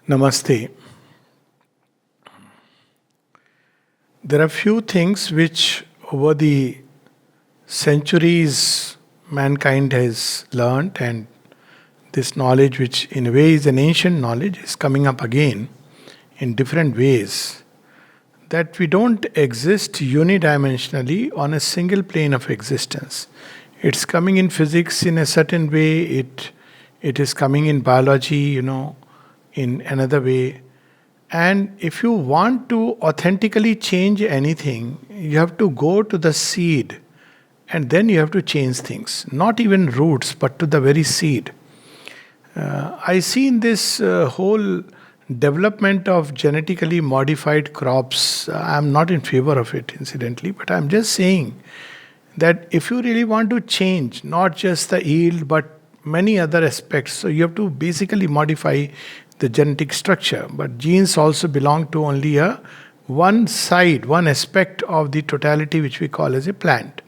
Namaste. There are few things which, over the centuries, mankind has learned, and this knowledge, which in a way is an ancient knowledge, is coming up again in different ways. That we don't exist unidimensionally on a single plane of existence. It's coming in physics in a certain way, it is coming in biology, in another way. And if you want to authentically change anything, you have to go to the seed and then you have to change things. Not even roots, but to the very seed. I see in this whole development of genetically modified crops, I'm not in favor of it, incidentally, but I'm just saying that if you really want to change not just the yield but many other aspects, so you have to basically modify the genetic structure. But genes also belong to only one side, one aspect of the totality which we call as a plant.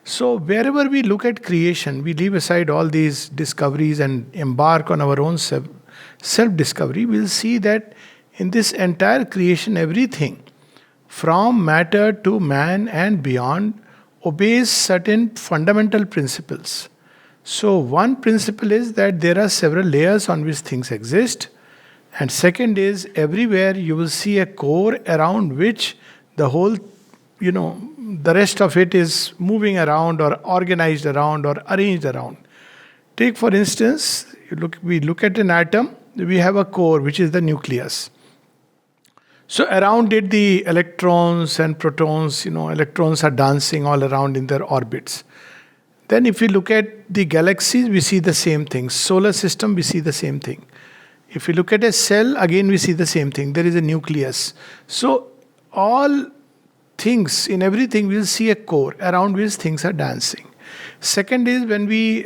So wherever we look at creation, we leave aside all these discoveries and embark on our own self-discovery. We'll see that in this entire creation, everything from matter to man and beyond obeys certain fundamental principles. So one principle is that there are several layers on which things exist. And second is, everywhere you will see a core around which the whole, the rest of it is moving around or organized around or arranged around. Take for instance, we look at an atom, we have a core which is the nucleus. So around it the electrons and protons, electrons are dancing all around in their orbits. Then if we look at the galaxies, we see the same thing. Solar system, we see the same thing. If we look at a cell, again we see the same thing. There is a nucleus. So all things, in everything, we'll see a core around which things are dancing. Second is when we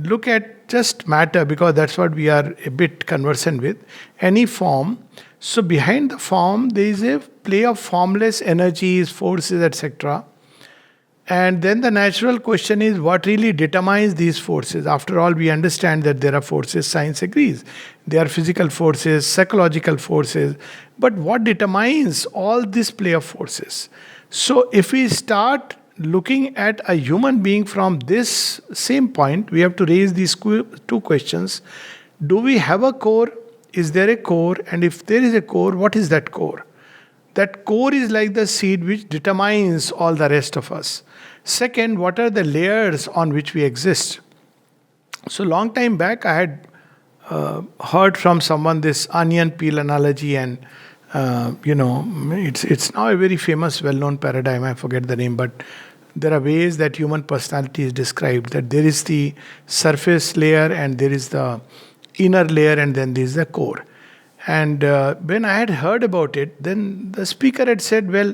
look at just matter, because that's what we are a bit conversant with, any form. So behind the form, there is a play of formless energies, forces, etc. And then the natural question is, what really determines these forces? After all, we understand that there are forces, science agrees. There are physical forces, psychological forces. But what determines all this play of forces? So if we start looking at a human being from this same point, we have to raise these two questions. Do we have a core? Is there a core? And if there is a core, what is that core? That core is like the seed which determines all the rest of us. Second, what are the layers on which we exist? So long time back, I had heard from someone this onion peel analogy, and it's now a very famous, well-known paradigm. I forget the name, but there are ways that human personality is described. That there is the surface layer, and there is the inner layer, and then there is the core. And when I had heard about it, then the speaker had said, well,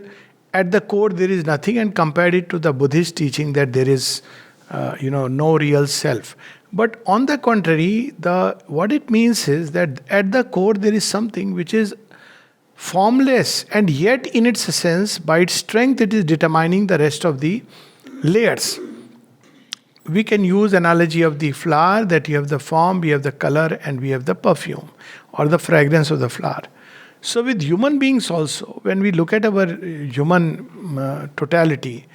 at the core there is nothing, and compared it to the Buddhist teaching that there is no real self. But on the contrary, what it means is that at the core there is something which is formless, and yet in its essence, by its strength, it is determining the rest of the layers. We can use analogy of the flower, that you have the form, we have the color, and we have the perfume or the fragrance of the flower. So with human beings also, when we look at our human totality,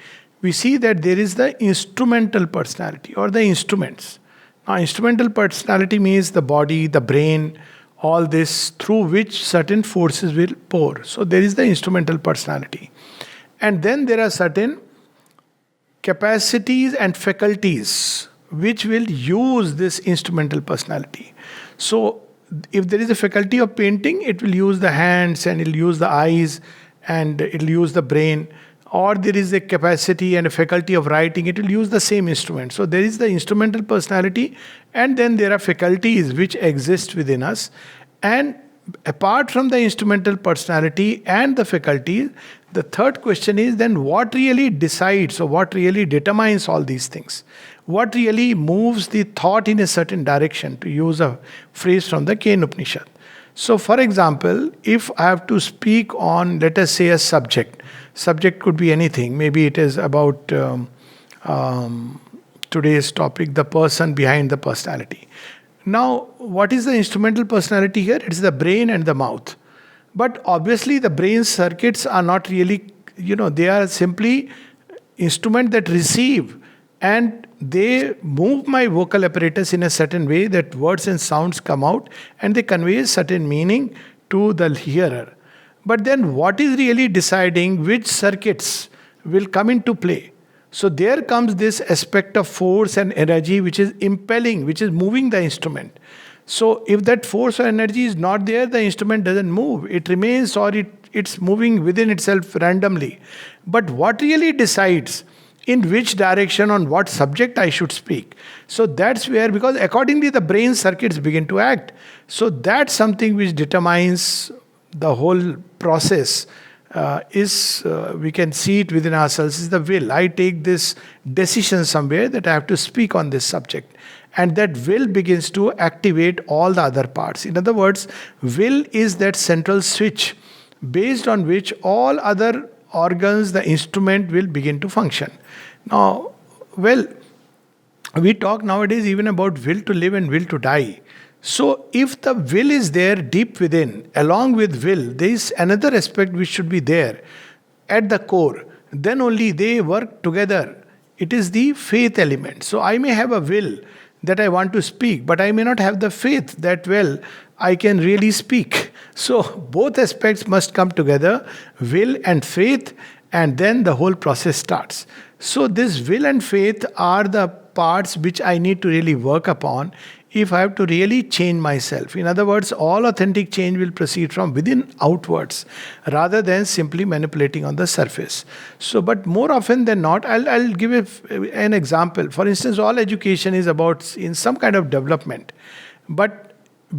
we see that there is the instrumental personality or the instruments. Now, instrumental personality means the body, the brain, all this through which certain forces will pour. So there is the instrumental personality. And then there are certain capacities and faculties which will use this instrumental personality. So if there is a faculty of painting, it will use the hands and it will use the eyes and it will use the brain. Or there is a capacity and a faculty of writing, it will use the same instrument. So there is the instrumental personality, and then there are faculties which exist within us. And apart from the instrumental personality and the faculties, the third question is then what really decides or what really determines all these things? What really moves the thought in a certain direction, to use a phrase from the Kena Upanishad. So for example, if I have to speak on, let us say, a subject could be anything. Maybe it is about today's topic, the person behind the personality. Now, what is the instrumental personality here? It's the brain and the mouth. But obviously, the brain circuits are not really, they are simply instrument that receive, and they move my vocal apparatus in a certain way that words and sounds come out and they convey a certain meaning to the hearer. But then, what is really deciding which circuits will come into play? So there comes this aspect of force and energy which is impelling, which is moving the instrument. So if that force or energy is not there, the instrument doesn't move. It remains, or it's moving within itself randomly. But what really decides in which direction, on what subject I should speak? So that's where, because accordingly the brain circuits begin to act. So that's something which determines the whole process. We can see it within ourselves, is the will. I take this decision somewhere that I have to speak on this subject, and that will begins to activate all the other parts. In other words, will is that central switch based on which all other organs, the instrument, will begin to function. Now, well, we talk nowadays even about will to live and will to die. So, if the will is there deep within, along with will, there is another aspect which should be there at the core. Then only they work together. It is the faith element. So, I may have a will that I want to speak, but I may not have the faith that, well, I can really speak. So, both aspects must come together, will and faith, and then the whole process starts. So, this will and faith are the parts which I need to really work upon if I have to really change myself. In other words, all authentic change will proceed from within outwards rather than simply manipulating on the surface. So, but more often than not, I'll give an example. For instance, all education is about in some kind of development. But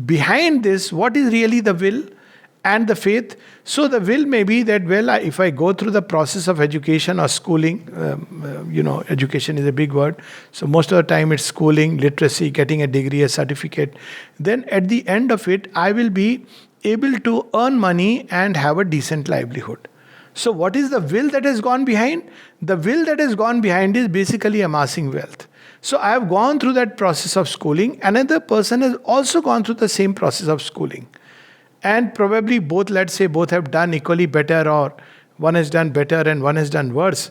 behind this, what is really the will and the faith? So the will may be that, well, if I go through the process of education or schooling, education is a big word. So most of the time it's schooling, literacy, getting a degree, a certificate. Then at the end of it, I will be able to earn money and have a decent livelihood. So what is the will that has gone behind? The will that has gone behind is basically amassing wealth. So I have gone through that process of schooling. Another person has also gone through the same process of schooling. And probably both, let's say, both have done equally better, or one has done better and one has done worse.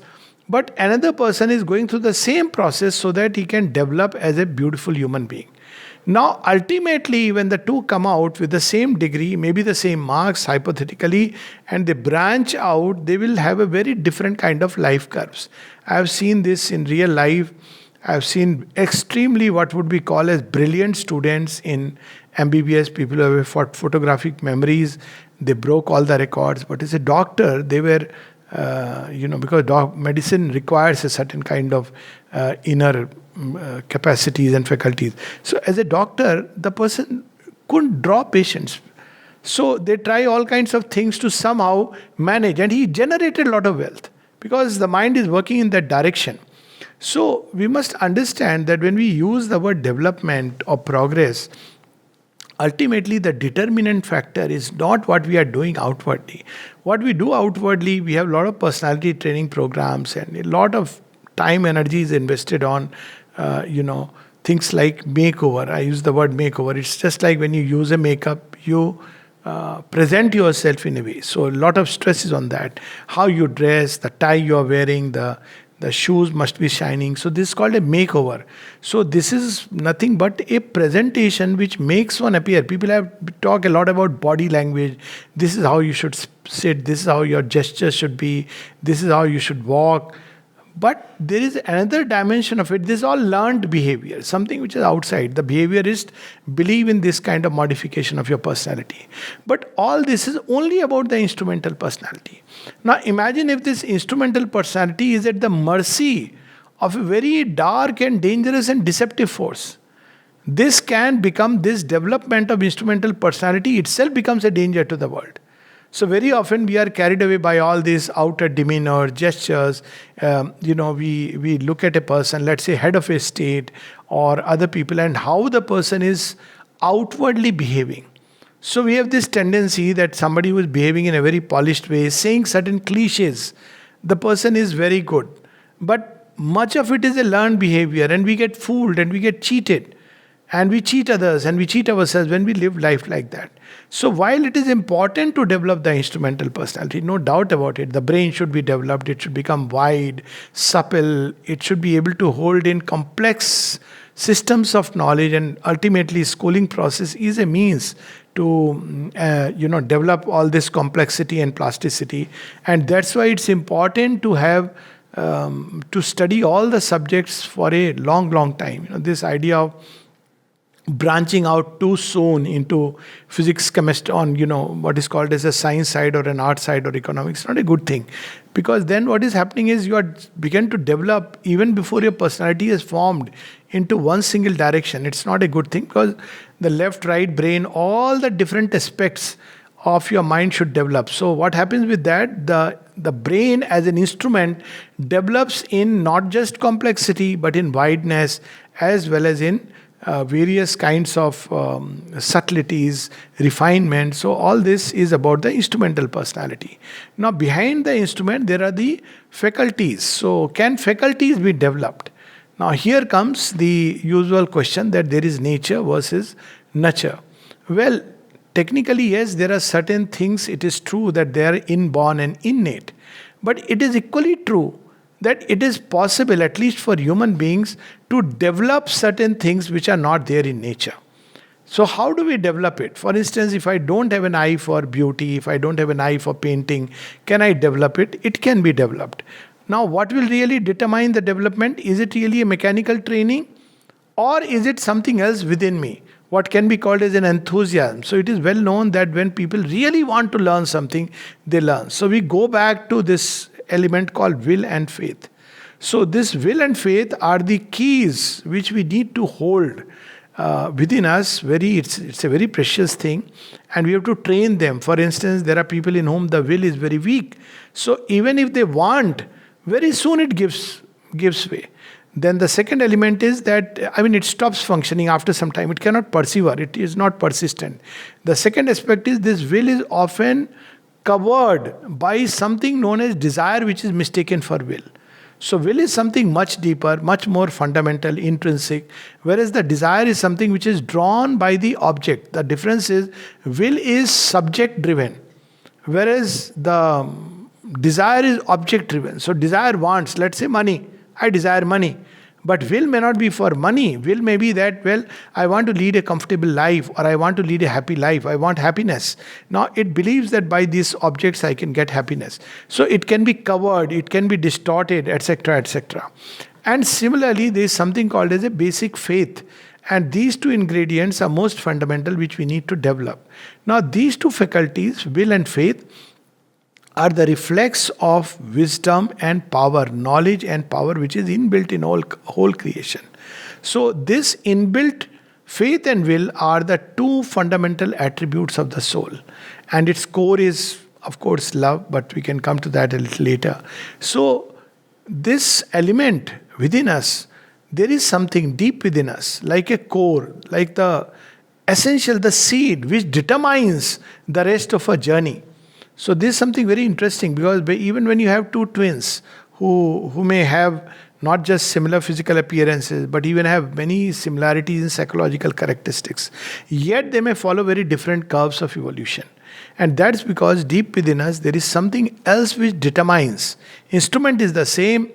But another person is going through the same process so that he can develop as a beautiful human being. Now, ultimately, when the two come out with the same degree, maybe the same marks, hypothetically, and they branch out, they will have a very different kind of life curves. I have seen this in real life. I have seen extremely what would be called as brilliant students in MBBS, people who have photographic memories. They broke all the records. But as a doctor, they were, because medicine requires a certain kind of inner capacities and faculties. So as a doctor, the person couldn't draw patients. So they try all kinds of things to somehow manage. And he generated a lot of wealth because the mind is working in that direction. So we must understand that when we use the word development or progress, ultimately the determinant factor is not what we are doing outwardly. What we do outwardly, we have a lot of personality training programs and a lot of time, energy is invested on, things like makeover. I use the word makeover. It's just like when you use a makeup, you present yourself in a way. So a lot of stress is on that. How you dress, the tie you are wearing, the shoes must be shining. So this is called a makeover. So this is nothing but a presentation which makes one appear. People have talk a lot about body language. This is how you should sit. This is how your gestures should be. This is how you should walk. But there is another dimension of it. This is all learned behavior, something which is outside. The behaviorist believe in this kind of modification of your personality. But all this is only about the instrumental personality. Now imagine if this instrumental personality is at the mercy of a very dark and dangerous and deceptive force. This development of instrumental personality itself becomes a danger to the world. So very often we are carried away by all these outer demeanor, gestures. We look at a person, let's say head of a state or other people, and how the person is outwardly behaving. So we have this tendency that somebody who is behaving in a very polished way, saying certain cliches, the person is very good. But much of it is a learned behavior, and we get fooled and we get cheated. And we cheat others and we cheat ourselves when we live life like that. So while it is important to develop the instrumental personality, no doubt about it, the brain should be developed, it should become wide, supple, it should be able to hold in complex systems of knowledge, and ultimately schooling process is a means to develop all this complexity and plasticity. And that's why it's important to have to study all the subjects for a long time. This idea of branching out too soon into physics, chemistry, on what is called as a science side or an art side or economics, not a good thing, because then what is happening is you are begin to develop even before your personality is formed into one single direction. It's not a good thing, because the left, right brain, all the different aspects of your mind should develop. So what happens with that, the brain as an instrument develops in not just complexity but in wideness, as well as in various kinds of subtleties, refinement. So all this is about the instrumental personality. Now behind the instrument there are the faculties. So can faculties be developed? Now here comes the usual question that there is nature versus nurture. Well, technically yes, there are certain things, it is true that they are inborn and innate. But it is equally true that it is possible, at least for human beings, to develop certain things which are not there in nature. So how do we develop it? For instance, if I don't have an eye for beauty, if I don't have an eye for painting, can I develop it? It can be developed. Now, what will really determine the development? Is it really a mechanical training? Or is it something else within me? What can be called as an enthusiasm. So it is well known that when people really want to learn something, they learn. So we go back to this element called will and faith. So this will and faith are the keys which we need to hold within us. It's a very precious thing, and we have to train them. For instance, there are people in whom the will is very weak. So even if they want, very soon it gives way. Then the second element is that, it stops functioning after some time. It cannot persevere. It is not persistent. The second aspect is this will is often covered by something known as desire, which is mistaken for will. So will is something much deeper, much more fundamental, intrinsic, whereas the desire is something which is drawn by the object. The difference is will is subject driven, whereas the desire is object driven. So desire wants, let's say, money. I desire money. But will may not be for money. Will may be that, well, I want to lead a comfortable life, or I want to lead a happy life. I want happiness. Now it believes that by these objects I can get happiness. So it can be covered, it can be distorted, etc., etc. And similarly, there is something called as a basic faith. And these two ingredients are most fundamental, which we need to develop. Now these two faculties, will and faith, are the reflex of wisdom and power, knowledge and power, which is inbuilt in whole creation. So this inbuilt faith and will are the two fundamental attributes of the soul. And its core is, of course, love, but we can come to that a little later. So this element within us, there is something deep within us, like a core, like the essential, the seed, which determines the rest of our journey. So this is something very interesting, because even when you have two twins who may have not just similar physical appearances, but even have many similarities in psychological characteristics, yet they may follow very different curves of evolution. And that's because deep within us there is something else which determines. Instrument is the same,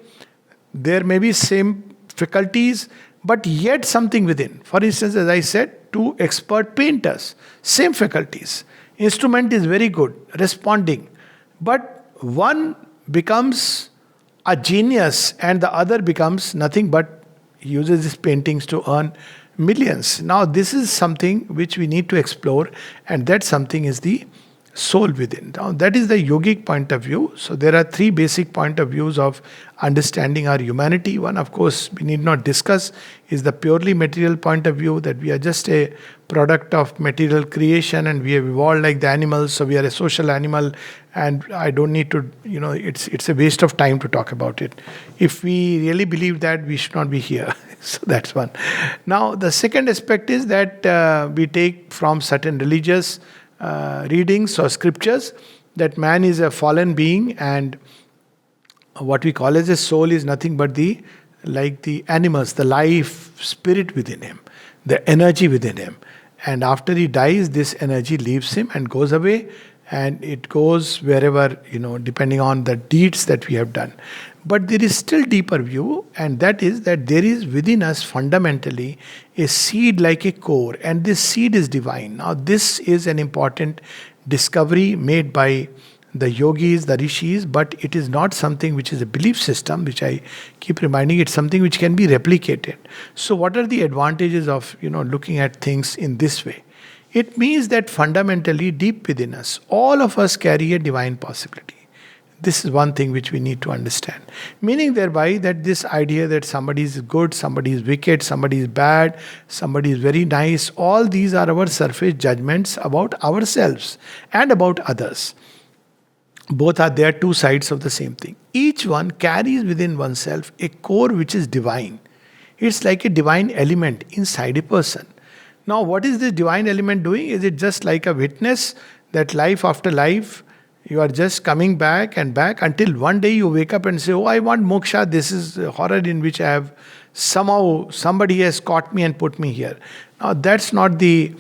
there may be same faculties, but yet something within. For instance, as I said, two expert painters, same faculties. Instrument is very good, responding. But one becomes a genius and the other becomes nothing but uses his paintings to earn millions. Now this is something which we need to explore, and that something is the soul within. Now that is the yogic point of view. So there are three basic point of views of understanding our humanity. One, of course, we need not discuss, is the purely material point of view, that we are just a product of material creation and we have evolved like the animals, so we are a social animal, and I don't need to, it's a waste of time to talk about it. If we really believe that, we should not be here. So that's one. Now the second aspect is that we take from certain religious readings or scriptures that man is a fallen being, and what we call as a soul is nothing but the animals, the life spirit within him. the energy within him. And after he dies, this energy leaves him and goes away, and it goes wherever, depending on the deeds that we have done. But there is still deeper view, and that is that there is within us fundamentally a seed like a core, and this seed is divine. Now, this is an important discovery made by the yogis, the rishis, but it is not something which is a belief system, which I keep reminding. It's something which can be replicated. So, what are the advantages of looking at things in this way? It means that fundamentally, deep within us, all of us carry a divine possibility. This is one thing which we need to understand. Meaning thereby that this idea that somebody is good, somebody is wicked, somebody is bad, somebody is very nice, all these are our surface judgments about ourselves and about others. Both are there, two sides of the same thing. Each one carries within oneself a core which is divine. It's like a divine element inside a person. Now, what is this divine element doing? Is it just like a witness that life after life, you are just coming back and back until one day you wake up and say, oh, I want moksha. This is a horror in which I have somehow, somebody has caught me and put me here. Now, that's not the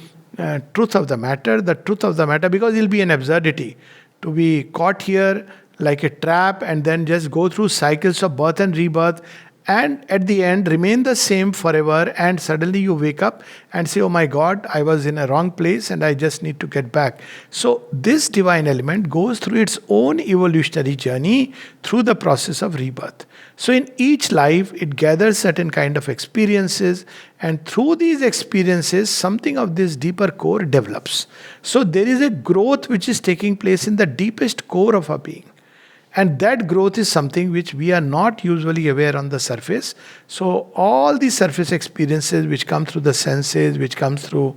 truth of the matter. The truth of the matter, because it will be an absurdity to be caught here like a trap and then just go through cycles of birth and rebirth, and at the end remain the same forever, and suddenly you wake up and say, oh my God, I was in a wrong place and I just need to get back. So this divine element goes through its own evolutionary journey through the process of rebirth. So in each life it gathers certain kind of experiences, and through these experiences something of this deeper core develops. So there is a growth which is taking place in the deepest core of our being. And that growth is something which we are not usually aware on the surface. So all the surface experiences which come through the senses, which comes through,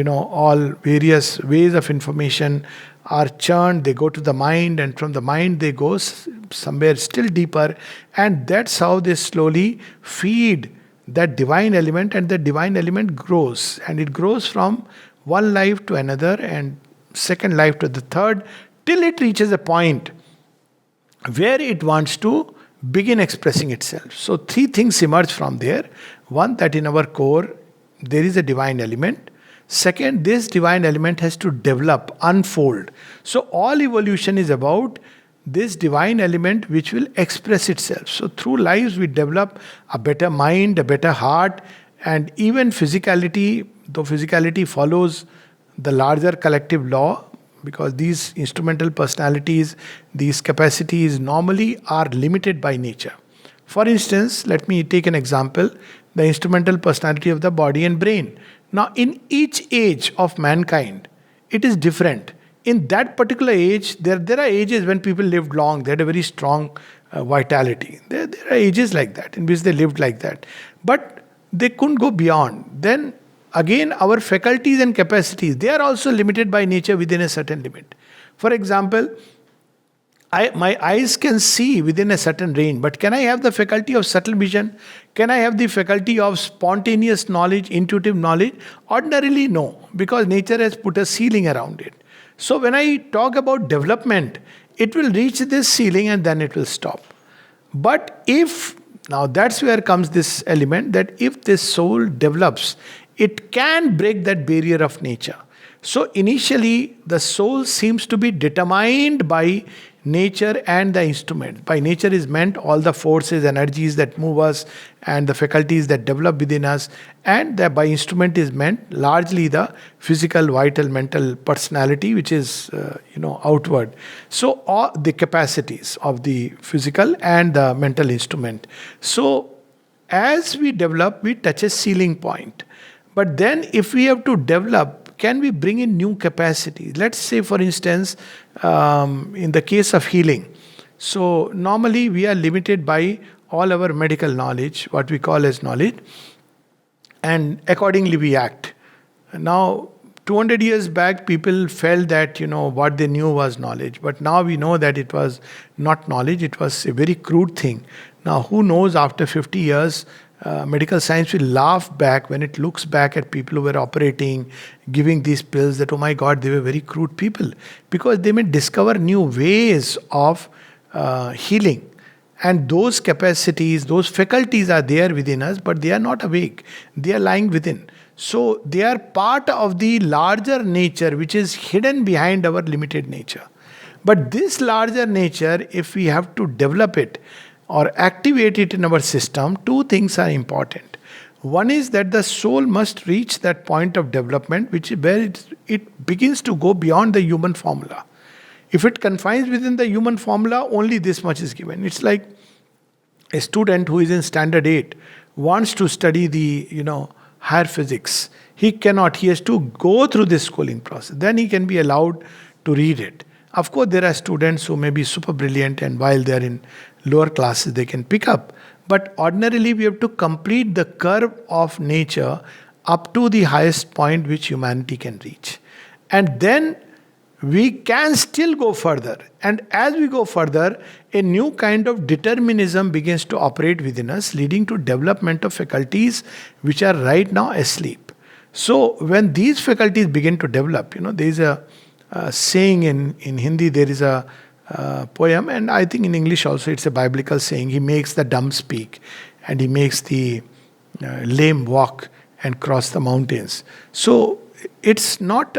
all various ways of information are churned, they go to the mind, and from the mind they go somewhere still deeper. And that's how they slowly feed that divine element, and the divine element grows. And it grows from one life to another, and second life to the third, till it reaches a point where it wants to begin expressing itself. So three things emerge from there. One, that in our core there is a divine element. Second, this divine element has to develop, unfold. So all evolution is about this divine element which will express itself. So through lives we develop a better mind, a better heart, and even physicality, though physicality follows the larger collective law, because these instrumental personalities, these capacities normally are limited by nature. For instance, let me take an example, the instrumental personality of the body and brain. Now, in each age of mankind, it is different. In that particular age, there are ages when people lived long, they had a very strong vitality. There are ages like that, in which they lived like that. But they couldn't go beyond. Then again, our faculties and capacities, they are also limited by nature within a certain limit. For example, my eyes can see within a certain range, but can I have the faculty of subtle vision? Can I have the faculty of spontaneous knowledge, intuitive knowledge? Ordinarily, no, because nature has put a ceiling around it. So when I talk about development, it will reach this ceiling and then it will stop. But now that's where comes this element, that if this soul develops, it can break that barrier of nature. So initially, the soul seems to be determined by nature and the instrument. By nature is meant all the forces, energies that move us, and the faculties that develop within us. And by instrument is meant largely the physical, vital, mental personality, which is outward. So all the capacities of the physical and the mental instrument. So as we develop, we touch a ceiling point. But then if we have to develop, can we bring in new capacities? Let's say, for instance, in the case of healing. So normally we are limited by all our medical knowledge, what we call as knowledge, and accordingly we act. Now, 200 years back, people felt that, what they knew was knowledge. But now we know that it was not knowledge, it was a very crude thing. Now, who knows, after 50 years, medical science will laugh back when it looks back at people who were operating, giving these pills, that, oh my God, they were very crude people. Because they may discover new ways of healing. And those capacities, those faculties are there within us, but they are not awake. They are lying within. So they are part of the larger nature which is hidden behind our limited nature. But this larger nature, if we have to develop it or activate it in our system, two things are important. One is that the soul must reach that point of development where it begins to go beyond the human formula. If it confines within the human formula, only this much is given. It's like a student who is in standard 8 wants to study the higher physics. He cannot. He has to go through this schooling process. Then he can be allowed to read it. Of course, there are students who may be super brilliant, and while they are in lower classes, they can pick up. But ordinarily, we have to complete the curve of nature up to the highest point which humanity can reach. And then we can still go further. And as we go further, a new kind of determinism begins to operate within us, leading to development of faculties which are right now asleep. So when these faculties begin to develop, there is a saying in Hindi, there is a poem, and I think in English also it's a biblical saying. He makes the dumb speak, and he makes the lame walk and cross the mountains. So it's not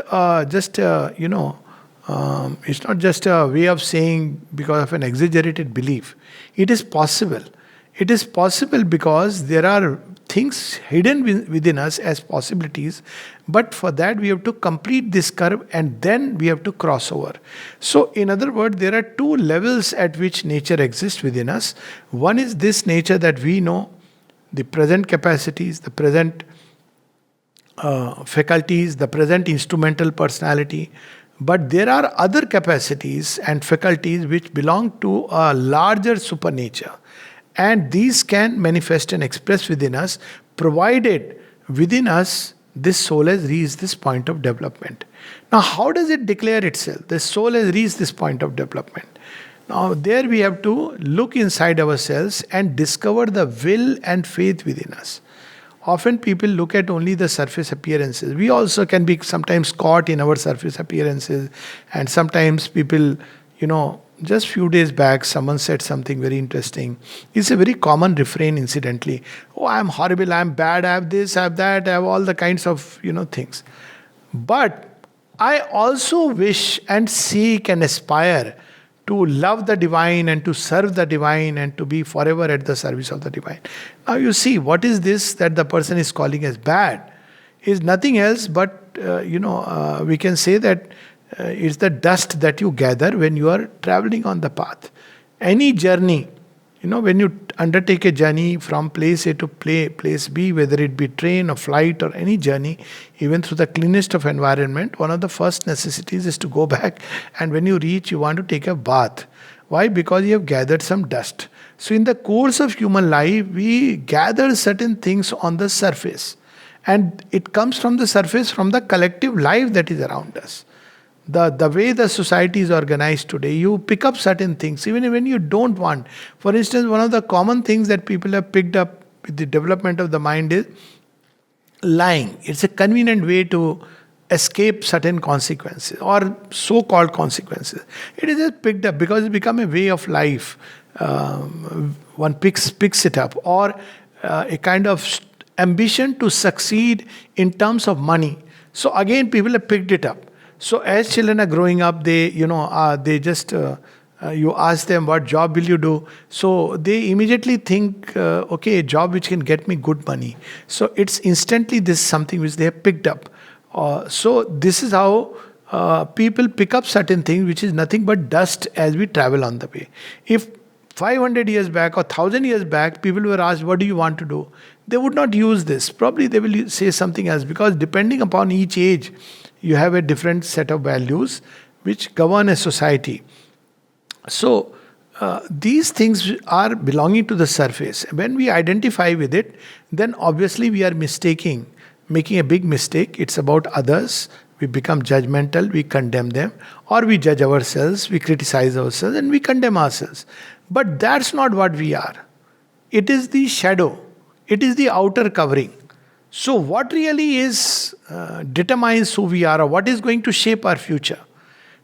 it's not just a way of saying because of an exaggerated belief. It is possible. It is possible because there are things hidden within us as possibilities, but for that we have to complete this curve and then we have to cross over. So, in other words, there are two levels at which nature exists within us. One is this nature that we know, the present capacities, the present faculties, the present instrumental personality. But there are other capacities and faculties which belong to a larger supernature. And these can manifest and express within us, provided within us this soul has reached this point of development. Now, how does it declare itself? The soul has reached this point of development. Now, there we have to look inside ourselves and discover the will and faith within us. Often people look at only the surface appearances. We also can be sometimes caught in our surface appearances, and sometimes people, just few days back, someone said something very interesting. It's a very common refrain, incidentally. Oh, I'm horrible, I'm bad, I have this, I have that, I have all the kinds of, things. But I also wish and seek and aspire to love the divine and to serve the divine and to be forever at the service of the divine. Now you see, what is this that the person is calling as bad? Is nothing else but, we can say that it's the dust that you gather when you are traveling on the path. Any journey, when you undertake a journey from place A to place B, whether it be train or flight or any journey, even through the cleanest of environment, one of the first necessities is to go back, and when you reach, you want to take a bath. Why? Because you have gathered some dust. So in the course of human life, we gather certain things on the surface, and it comes from the surface, from the collective life that is around us. The way the society is organized today, you pick up certain things even when you don't want. For instance, one of the common things that people have picked up with the development of the mind is lying. It's a convenient way to escape certain consequences or so-called consequences. It is just picked up because it's become a way of life. One picks it up, or a kind of ambition to succeed in terms of money. So again, people have picked it up. So as children are growing up, they just you ask them, what job will you do? So they immediately think, okay, a job which can get me good money. So it's instantly this is something which they have picked up. So this is how people pick up certain things which is nothing but dust as we travel on the way. If 500 years back or 1000 years back, people were asked, what do you want to do? They would not use this. Probably they will say something else, because depending upon each age, you have a different set of values which govern a society. So these things are belonging to the surface. When we identify with it, then obviously we are making a big mistake. It's about others. We become judgmental, we condemn them, or we judge ourselves, we criticize ourselves, and we condemn ourselves. But that's not what we are. It is the shadow. It is the outer covering. So what really determines who we are, or what is going to shape our future?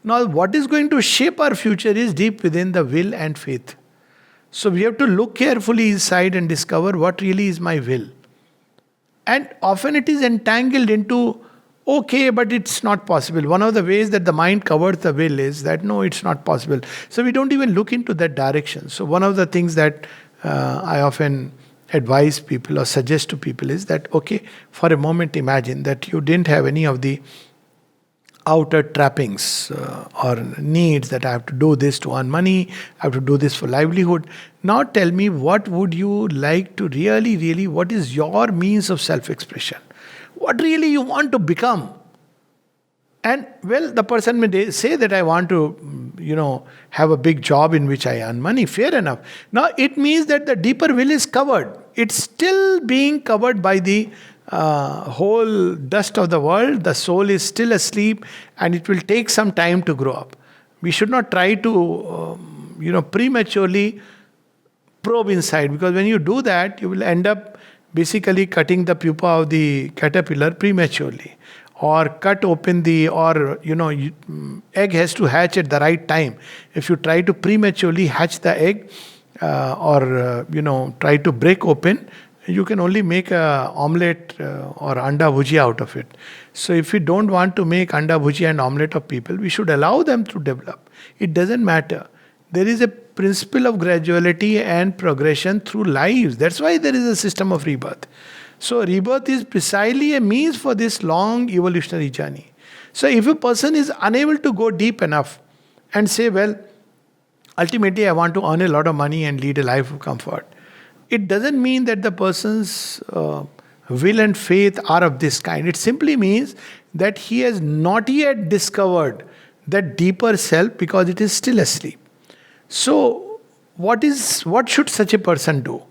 Now, what is going to shape our future is deep within the will and faith. So we have to look carefully inside and discover what really is my will. And often it is entangled into, okay, but it's not possible. One of the ways that the mind covers the will is that no, it's not possible. So we don't even look into that direction. So one of the things that I often advise people or suggest to people is that, okay, for a moment imagine that you didn't have any of the outer trappings or needs, that I have to do this to earn money, I have to do this for livelihood. Now tell me, what would you like to really, what is your means of self-expression? What really you want to become? And well, the person may say that I want to, have a big job in which I earn money. Fair enough. Now it means that the deeper will is covered. It's still being covered by the whole dust of the world. The soul is still asleep, and it will take some time to grow up. We should not try to, prematurely probe inside, because when you do that, you will end up basically cutting the pupa of the caterpillar prematurely, or cut open egg has to hatch at the right time. If you try to prematurely hatch the egg, try to break open, you can only make a omelette or anda bhujia out of it. So if we don't want to make anda bhujia and omelette of people, we should allow them to develop. It doesn't matter. There is a principle of graduality and progression through lives. That's why there is a system of rebirth. So rebirth is precisely a means for this long evolutionary journey. So if a person is unable to go deep enough and say, well, ultimately I want to earn a lot of money and lead a life of comfort, it doesn't mean that the person's will and faith are of this kind. It simply means that he has not yet discovered that deeper self, because it is still asleep. So what should such a person do?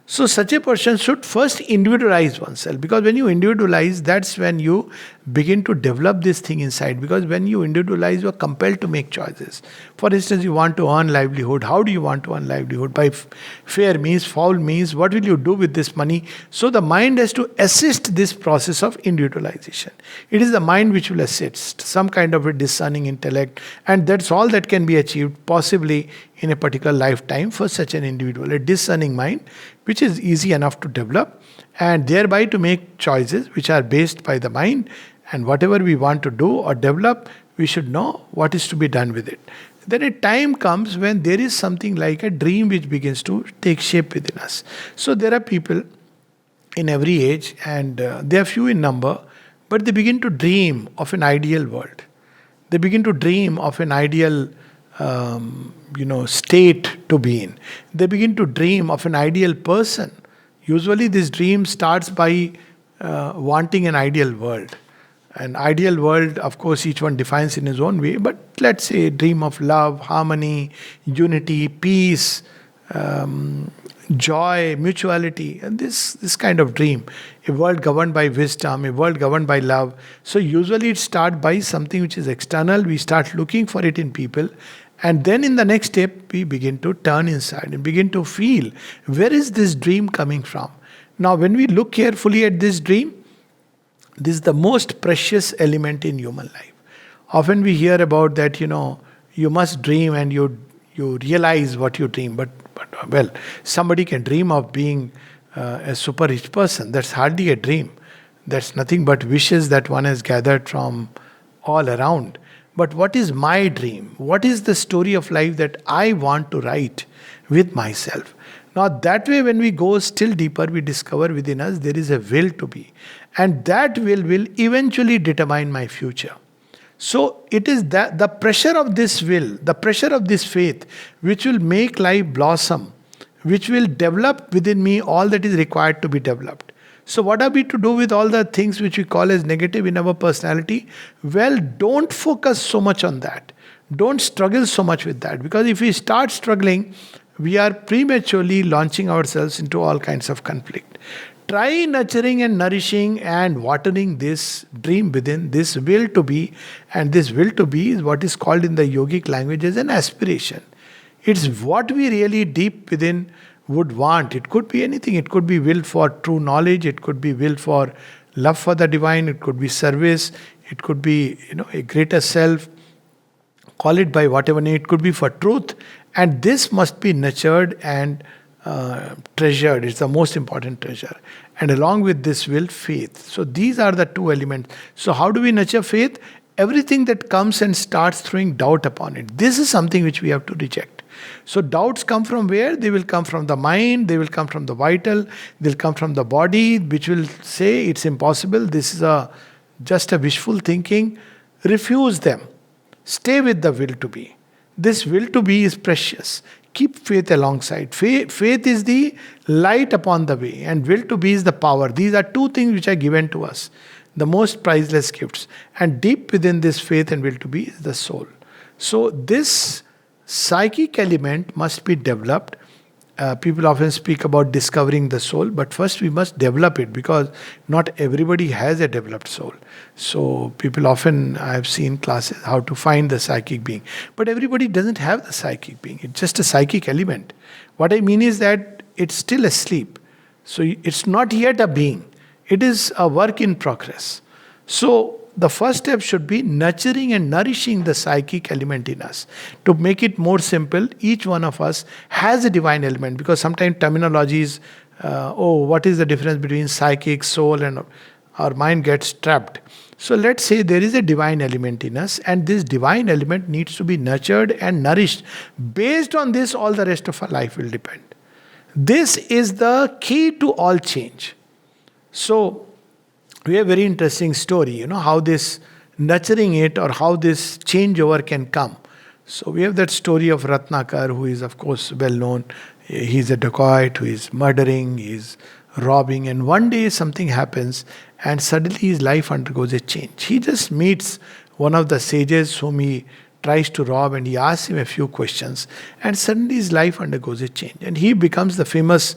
So such a person should first individualize oneself, because when you individualize, that's when you begin to develop this thing inside. Because when you individualize, you are compelled to make choices. For instance, you want to earn livelihood. How do you want to earn livelihood? By fair means, foul means. What will you do with this money? So the mind has to assist this process of individualization. It is the mind which will assist, some kind of a discerning intellect, and that's all that can be achieved possibly in a particular lifetime for such an individual. A discerning mind, which is easy enough to develop, and thereby to make choices which are based by the mind. And whatever we want to do or develop, we should know what is to be done with it. Then a time comes when there is something like a dream which begins to take shape within us. So there are people in every age, and they are few in number, but they begin to dream of an ideal world. They begin to dream of an ideal state to be in. They begin to dream of an ideal person. Usually this dream starts by wanting an ideal world. An ideal world, of course, each one defines in his own way, but let's say dream of love, harmony, unity, peace, joy, mutuality, and this kind of dream. A world governed by wisdom, a world governed by love. So usually it starts by something which is external. We start looking for it in people. And then in the next step, we begin to turn inside and begin to feel, where is this dream coming from? Now, when we look carefully at this dream, this is the most precious element in human life. Often we hear about that, you must dream and you realize what you dream. But well, somebody can dream of being a super rich person. That's hardly a dream. That's nothing but wishes that one has gathered from all around. But what is my dream? What is the story of life that I want to write with myself? Now that way, when we go still deeper, we discover within us there is a will to be. And that will eventually determine my future. So it is that the pressure of this will, the pressure of this faith, which will make life blossom, which will develop within me all that is required to be developed. So what are we to do with all the things which we call as negative in our personality? Well, don't focus so much on that. Don't struggle so much with that. Because if we start struggling, we are prematurely launching ourselves into all kinds of conflict. Try nurturing and nourishing and watering this dream within, this will to be. And this will to be is what is called in the yogic language as an aspiration. It's what we really deep within would want. It could be anything. It could be will for true knowledge. It could be will for love for the divine. It could be service. It could be, a greater self. Call it by whatever name. It could be for truth. And this must be nurtured and treasured. It's the most important treasure. And along with this will, faith. So these are the two elements. So how do we nurture faith? Everything that comes and starts throwing doubt upon it. This is something which we have to reject. So doubts come from where? They will come from the mind, they will come from the vital, they'll come from the body, which will say it's impossible, this is just a wishful thinking. Refuse them. Stay with the will to be. This will to be is precious. Keep faith alongside. Faith is the light upon the way, and will to be is the power. These are two things which are given to us, the most priceless gifts. And deep within this faith and will to be is the soul. So this psychic element must be developed. People often speak about discovering the soul, but first we must develop it, because not everybody has a developed soul. So people often, I have seen classes how to find the psychic being, but everybody doesn't have the psychic being. It's just a psychic element. What I mean is that it's still asleep. So it's not yet a being. It is a work in progress. So the first step should be nurturing and nourishing the psychic element in us. To make it more simple, each one of us has a divine element, because sometimes terminology is, what is the difference between psychic, soul, and our mind gets trapped. So let's say there is a divine element in us, and this divine element needs to be nurtured and nourished. Based on this, all the rest of our life will depend. This is the key to all change. So we have a very interesting story, how this nurturing it, or how this changeover can come. So we have that story of Ratnakar, who is of course well known. He's a dacoit who is murdering, he's robbing, and one day something happens and suddenly his life undergoes a change. He just meets one of the sages whom he tries to rob, and he asks him a few questions, and suddenly his life undergoes a change. And he becomes the famous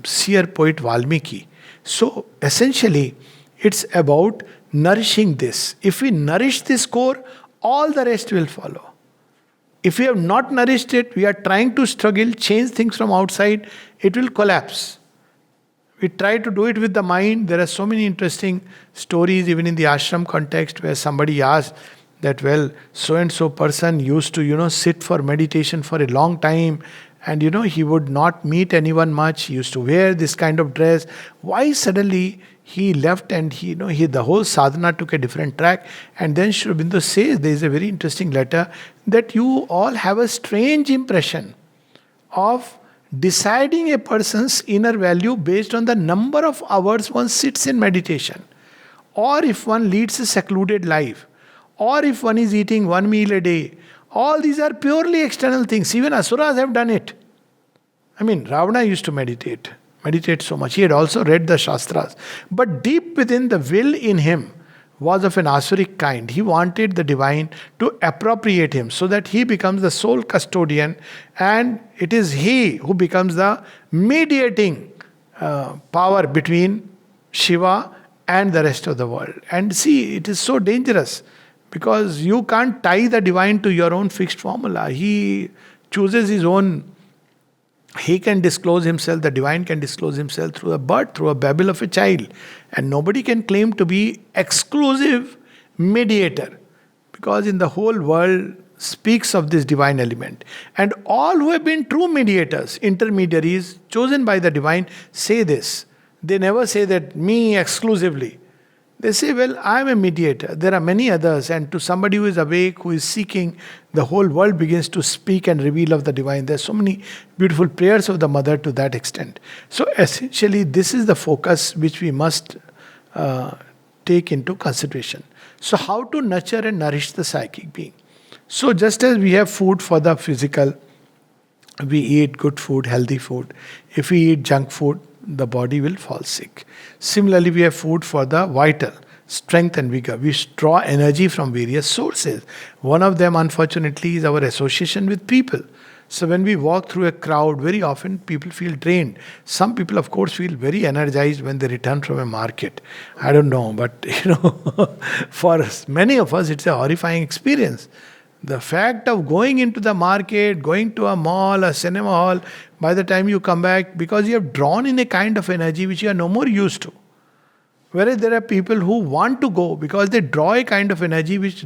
seer poet Valmiki. So essentially, it's about nourishing this. If we nourish this core, all the rest will follow. If we have not nourished it, we are trying to struggle, change things from outside, it will collapse. We try to do it with the mind. There are so many interesting stories, even in the ashram context, where somebody asks that, well, so and so person used to, sit for meditation for a long time, and he would not meet anyone much. He used to wear this kind of dress. Why suddenly he left, and the whole sadhana took a different track? And then Sri Aurobindo says, there is a very interesting letter, that you all have a strange impression of deciding a person's inner value based on the number of hours one sits in meditation, or if one leads a secluded life, or if one is eating one meal a day. All these are purely external things. Even asuras have done it. I mean, Ravana used to meditate so much. He had also read the Shastras. But deep within, the will in him was of an asuric kind. He wanted the divine to appropriate him so that he becomes the sole custodian, and it is he who becomes the mediating power between Shiva and the rest of the world. And see, it is so dangerous, because you can't tie the divine to your own fixed formula. He chooses his own. He can disclose himself, the divine can disclose himself through a birth, through a babble of a child. And nobody can claim to be exclusive mediator, because in the whole world speaks of this divine element. And all who have been true mediators, intermediaries, chosen by the divine, say this. They never say that me exclusively. They say, well, I am a mediator. There are many others. And to somebody who is awake, who is seeking, the whole world begins to speak and reveal of the divine. There are so many beautiful prayers of the mother to that extent. So essentially, this is the focus which we must take into consideration. So how to nurture and nourish the psychic being? So just as we have food for the physical, we eat good food, healthy food. If we eat junk food, the body will fall sick. Similarly, we have food for the vital, strength and vigor. We draw energy from various sources. One of them, unfortunately, is our association with people. So when we walk through a crowd, very often people feel drained. Some people, of course, feel very energized when they return from a market. I don't know, but for many of us, it's a horrifying experience. The fact of going into the market, going to a mall, a cinema hall, by the time you come back, because you have drawn in a kind of energy which you are no more used to. Whereas there are people who want to go because they draw a kind of energy which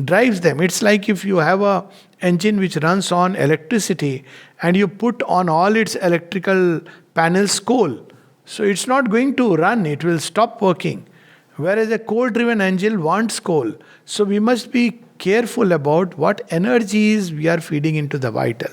drives them. It's like if you have a engine which runs on electricity and you put on all its electrical panels coal. So it's not going to run, it will stop working. Whereas a coal driven engine wants coal. So we must be careful about what energies we are feeding into the vital.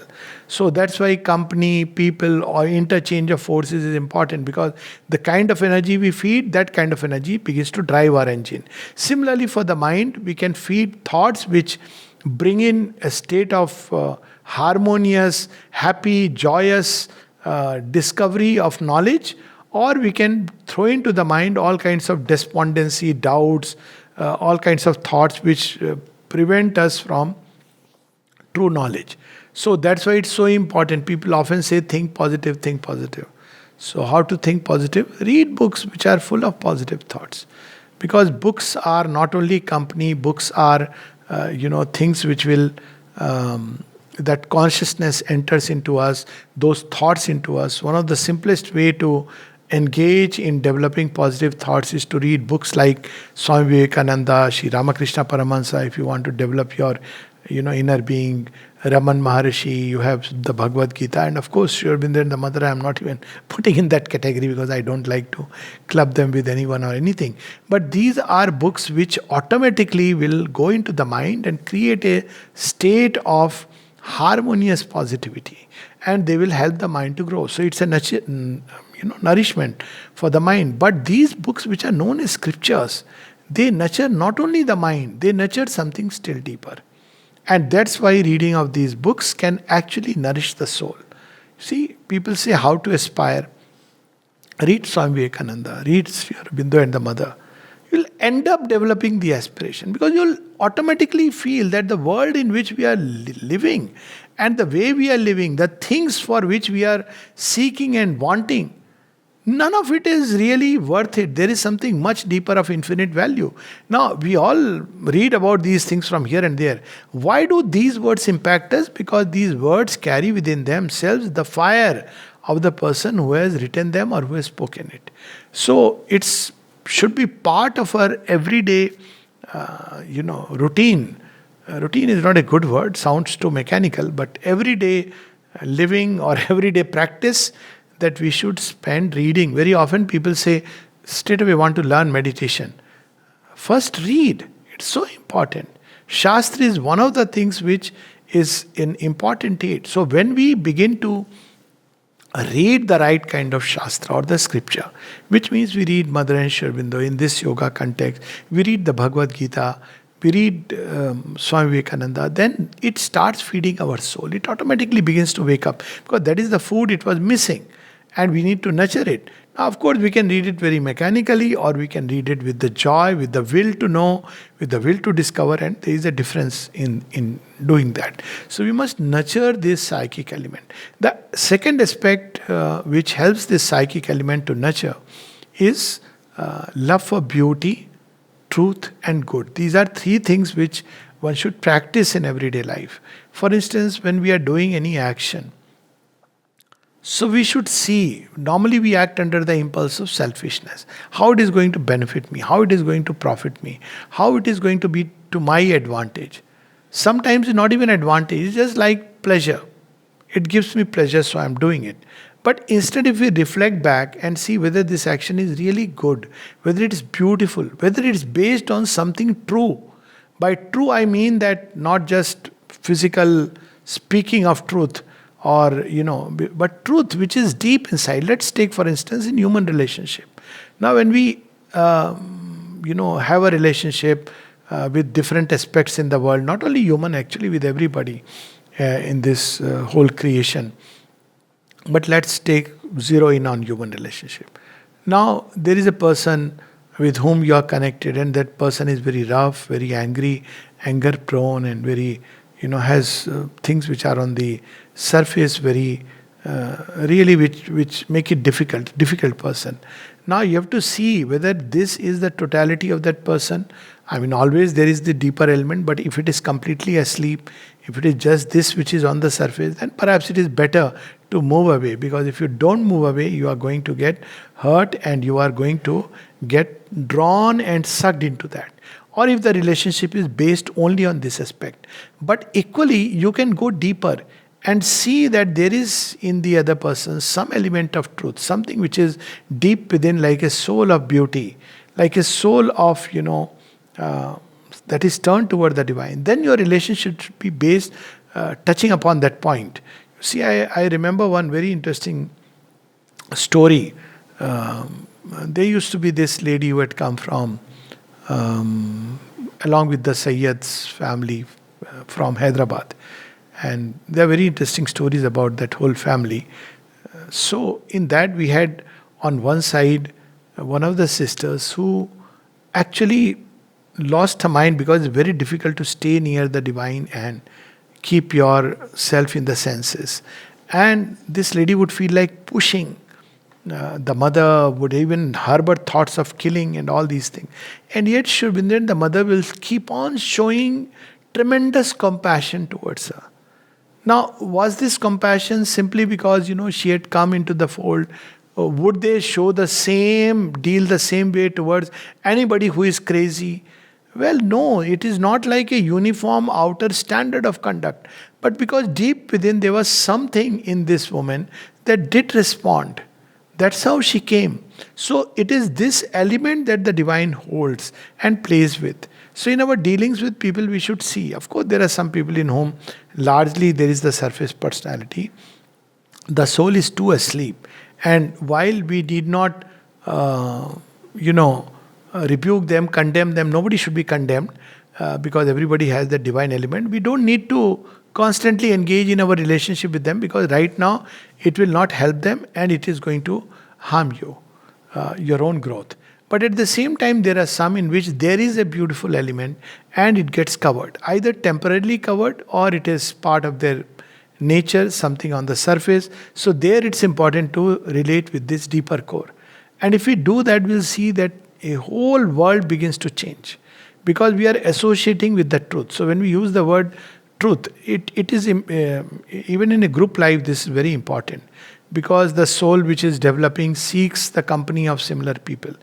So that's why company, people, or interchange of forces is important, because the kind of energy we feed, that kind of energy begins to drive our engine. Similarly, for the mind, we can feed thoughts which bring in a state of harmonious, happy, joyous discovery of knowledge, or we can throw into the mind all kinds of despondency, doubts, all kinds of thoughts which prevent us from true knowledge. So that's why it's so important. People often say, think positive, think positive. So, how to think positive? Read books which are full of positive thoughts. Because books are not only company, books are, things which will, that consciousness enters into us, those thoughts into us. One of the simplest way to engage in developing positive thoughts is to read books like Swami Vivekananda, Sri Ramakrishna Paramahansa. If you want to develop your inner being, Raman Maharishi, you have the Bhagavad Gita, and of course Sri Aurobindo and the Mother I am not even putting in that category, because I don't like to club them with anyone or anything. But these are books which automatically will go into the mind and create a state of harmonious positivity, and they will help the mind to grow. So it's a nourishment for the mind. But these books which are known as scriptures, they nurture not only the mind, they nurture something still deeper. And that's why reading of these books can actually nourish the soul. See, people say how to aspire. Read Swami Vivekananda, read Sri Aurobindo and the Mother. You'll end up developing the aspiration, because you'll automatically feel that the world in which we are living, and the way we are living, the things for which we are seeking and wanting, none of it is really worth it. There is something much deeper of infinite value. Now, we all read about these things from here and there. Why do these words impact us? Because these words carry within themselves the fire of the person who has written them or who has spoken it. So, it should be part of our everyday, routine. Routine is not a good word, sounds too mechanical, but everyday living or everyday practice, that we should spend reading. Very often people say, straight away want to learn meditation. First read. It's so important. Shastra is one of the things which is an important aid. So when we begin to read the right kind of Shastra or the scripture, which means we read Mother and Sri Aurobindo in this yoga context, we read the Bhagavad Gita, we read Swami Vivekananda, then it starts feeding our soul. It automatically begins to wake up, because that is the food it was missing, and we need to nurture it. Now, of course, we can read it very mechanically, or we can read it with the joy, with the will to know, with the will to discover, and there is a difference in doing that. So we must nurture this psychic element. The second aspect which helps this psychic element to nurture is love for beauty, truth, and good. These are three things which one should practice in everyday life. For instance, when we are doing any action, so we should see, normally we act under the impulse of selfishness. How it is going to benefit me, how it is going to profit me, how it is going to be to my advantage. Sometimes it's not even advantage, it's just like pleasure. It gives me pleasure, so I'm doing it. But instead, if we reflect back and see whether this action is really good, whether it is beautiful, whether it is based on something true. By true, I mean that not just physical speaking of truth, or but truth which is deep inside. Let's take, for instance, in human relationship. Now, when we have a relationship with different aspects in the world, not only human, actually with everybody in this whole creation. But let's take zero in on human relationship. Now, there is a person with whom you are connected, and that person is very rough, very angry, anger prone, and very has things which are on the surface very really which make it difficult person. Now you have to see whether this is the totality of that person. I mean, always there is the deeper element, but if it is completely asleep, if it is just this which is on the surface, then perhaps it is better to move away, because if you don't move away, you are going to get hurt and you are going to get drawn and sucked into that. Or if the relationship is based only on this aspect. But equally, you can go deeper and see that there is in the other person some element of truth, something which is deep within, like a soul of beauty, like a soul of, uh, that is turned toward the divine, then your relationship should be based, touching upon that point. See, I remember one very interesting story. There used to be this lady who had come from, along with the Sayyid's family, from Hyderabad. And there are very interesting stories about that whole family. So, in that, we had on one side one of the sisters who actually lost her mind, because it's very difficult to stay near the divine and keep yourself in the senses. And this lady would feel like pushing. The mother would even harbor thoughts of killing and all these things. And yet, Shubindran, the mother will keep on showing tremendous compassion towards her. Now, was this compassion simply because, she had come into the fold? Or would they show the same, deal the same way towards anybody who is crazy? Well, no, it is not like a uniform outer standard of conduct. But because deep within there was something in this woman that did respond. That's how she came. So it is this element that the divine holds and plays with. So in our dealings with people, we should see. Of course, there are some people in whom largely there is the surface personality. The soul is too asleep. And while we did not, rebuke them, condemn them, nobody should be condemned, because everybody has that divine element. We don't need to constantly engage in our relationship with them, because right now it will not help them and it is going to harm you, your own growth. But at the same time, there are some in which there is a beautiful element and it gets covered, either temporarily covered or it is part of their nature, something on the surface. So there it's important to relate with this deeper core. And if we do that, we'll see that a whole world begins to change, because we are associating with the truth. So when we use the word truth, it is, even in a group life, this is very important, because the soul which is developing seeks the company of similar people.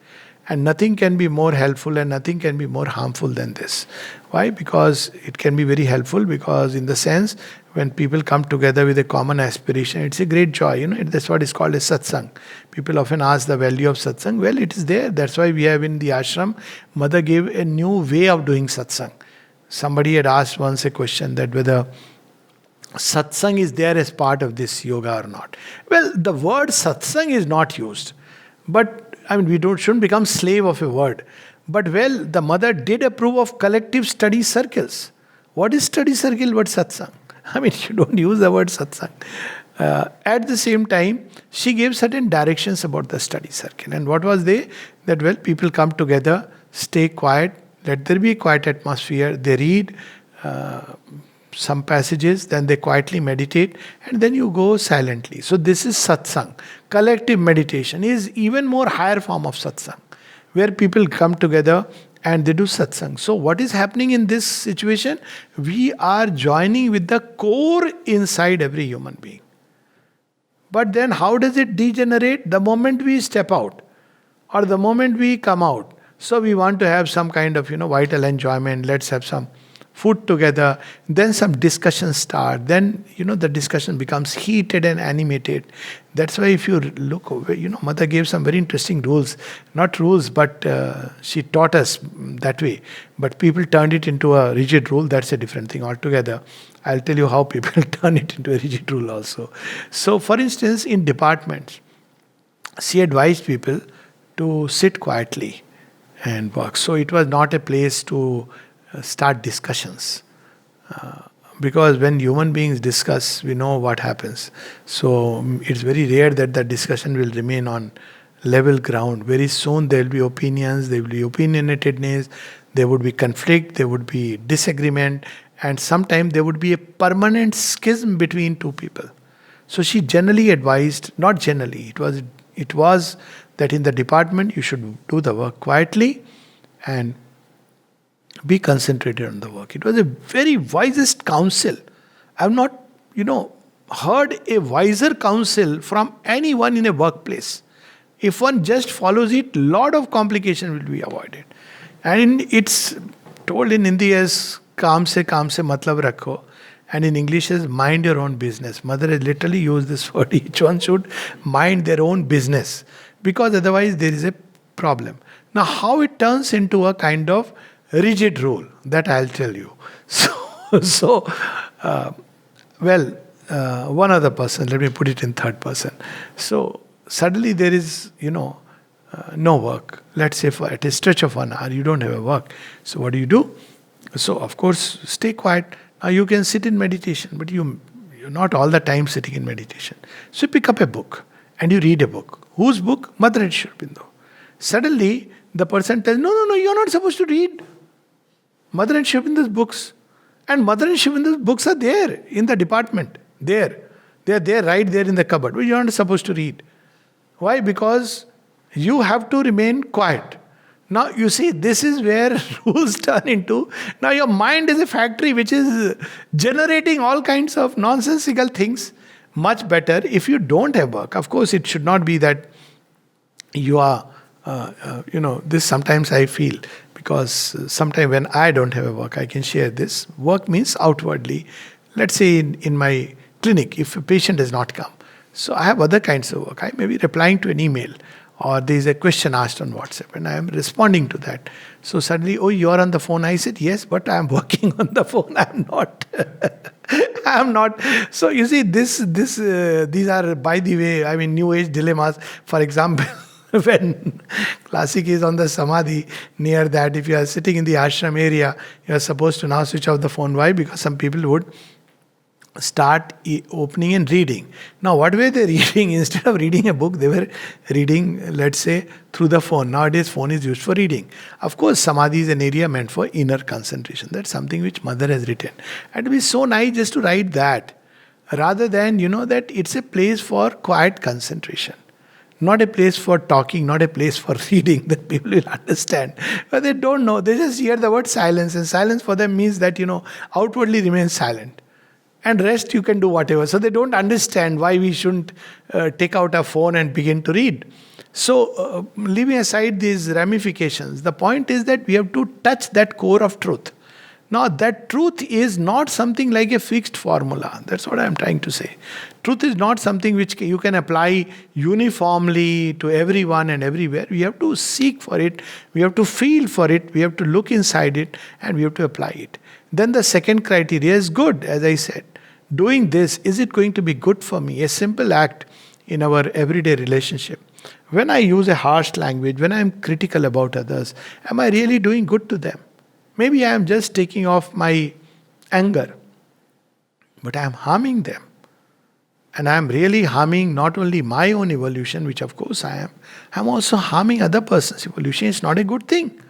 And nothing can be more helpful and nothing can be more harmful than this. Why? Because it can be very helpful, because in the sense, when people come together with a common aspiration, it's a great joy. That's what is called a satsang. People often ask the value of satsang. Well, it is there. That's why we have in the ashram, Mother gave a new way of doing satsang. Somebody had asked once a question that whether satsang is there as part of this yoga or not. Well, the word satsang is not used. But we shouldn't become slave of a word. But well, the mother did approve of collective study circles. What is study circle but satsang? You don't use the word satsang. At the same time, she gave certain directions about the study circle. And what was they? That well, people come together, stay quiet, let there be a quiet atmosphere. They read some passages, then they quietly meditate, and then you go silently. So this is satsang. Collective meditation is even more higher form of satsang, where people come together and they do satsang. So what is happening in this situation? We are joining with the core inside every human being. But then how does it degenerate? The moment we step out or the moment we come out. So we want to have some kind of, vital enjoyment. Let's have some food together. Then some discussions start. Then, the discussion becomes heated and animated. That's why if you look, Mother gave some very interesting rules. Not rules, but she taught us that way. But people turned it into a rigid rule. That's a different thing altogether. I'll tell you how people turn it into a rigid rule also. So, for instance, in departments, she advised people to sit quietly and work. So it was not a place to start discussions. Because when human beings discuss, we know what happens. So it's very rare that the discussion will remain on level ground. Very soon there will be opinions, there will be opinionatedness, there would be conflict, there would be disagreement, and sometimes there would be a permanent schism between two people. So she generally advised, not generally, it was that in the department you should do the work quietly and be concentrated on the work. It was a very wisest counsel. I have not, heard a wiser counsel from anyone in a workplace. If one just follows it, lot of complication will be avoided. And it's told in Hindi as kaam se matlab rakho. And in English is mind your own business. Mother has literally used this word. Each one should mind their own business, because otherwise there is a problem. Now, how it turns into a kind of rigid rule, that I'll tell you. So, uh, well, one other person, let me put it in third person. So, suddenly there is, no work. Let's say for at a stretch of 1 hour, you don't have a work. So, what do? So, of course, stay quiet. Now, you can sit in meditation, but you're not all the time sitting in meditation. So, you pick up a book and you read a book. Whose book? Mother and Sri Aurobindo. Suddenly, the person tells, no, you're not supposed to read Mother and Sri Aurobindo's books. And Mother and Sri Aurobindo books are there in the department. There. They are there, right there in the cupboard. But you aren't supposed to read. Why? Because you have to remain quiet. Now, you see, this is where rules turn into. Now, your mind is a factory which is generating all kinds of nonsensical things. Much better if you don't have work. Of course, it should not be that you are, this sometimes I feel, because sometimes when I don't have a work, I can share this. Work means outwardly. Let's say in my clinic, if a patient does not come, so I have other kinds of work. I may be replying to an email, or there is a question asked on WhatsApp, and I am responding to that. So suddenly, oh, you are on the phone. I said, yes, but I am working on the phone. I am not. I am not. So you see, these are, by the way, new age dilemmas. For example, when classic is on the samadhi, near that, if you are sitting in the ashram area, you are supposed to now switch off the phone. Why? Because some people would start opening and reading. Now, what were they reading? Instead of reading a book, they were reading, let's say, through the phone. Nowadays, phone is used for reading. Of course, samadhi is an area meant for inner concentration. That's something which Mother has written. And it would be so nice just to write that, rather than, that it's a place for quiet concentration. Not a place for talking, not a place for reading that people will understand. But they don't know. They just hear the word silence. And silence for them means that, outwardly remain silent. And rest you can do whatever. So they don't understand why we shouldn't take out our phone and begin to read. So leaving aside these ramifications, the point is that we have to touch that core of truth. Now that truth is not something like a fixed formula. That's what I'm trying to say. Truth is not something which you can apply uniformly to everyone and everywhere. We have to seek for it. We have to feel for it. We have to look inside it, and we have to apply it. Then the second criteria is good, as I said. Doing this, is it going to be good for me? A simple act in our everyday relationship. When I use a harsh language, when I am critical about others, am I really doing good to them? Maybe I am just taking off my anger, but I am harming them. And I am really harming not only my own evolution, which of course I am also harming other person's evolution. It's not a good thing.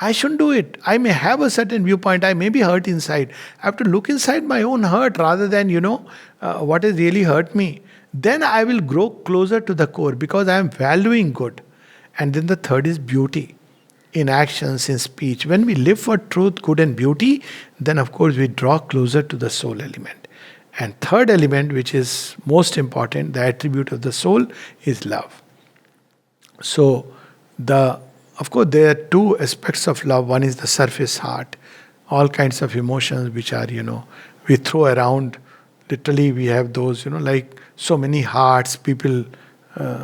I shouldn't do it. I may have a certain viewpoint. I may be hurt inside. I have to look inside my own hurt rather than, what has really hurt me. Then I will grow closer to the core because I am valuing good. And then the third is beauty. In actions, in speech. When we live for truth, good and beauty, then of course we draw closer to the soul element. And third element, which is most important, the attribute of the soul, is love. So, of course, there are two aspects of love. One is the surface heart, all kinds of emotions which are, we throw around. Literally, we have those, like so many hearts. People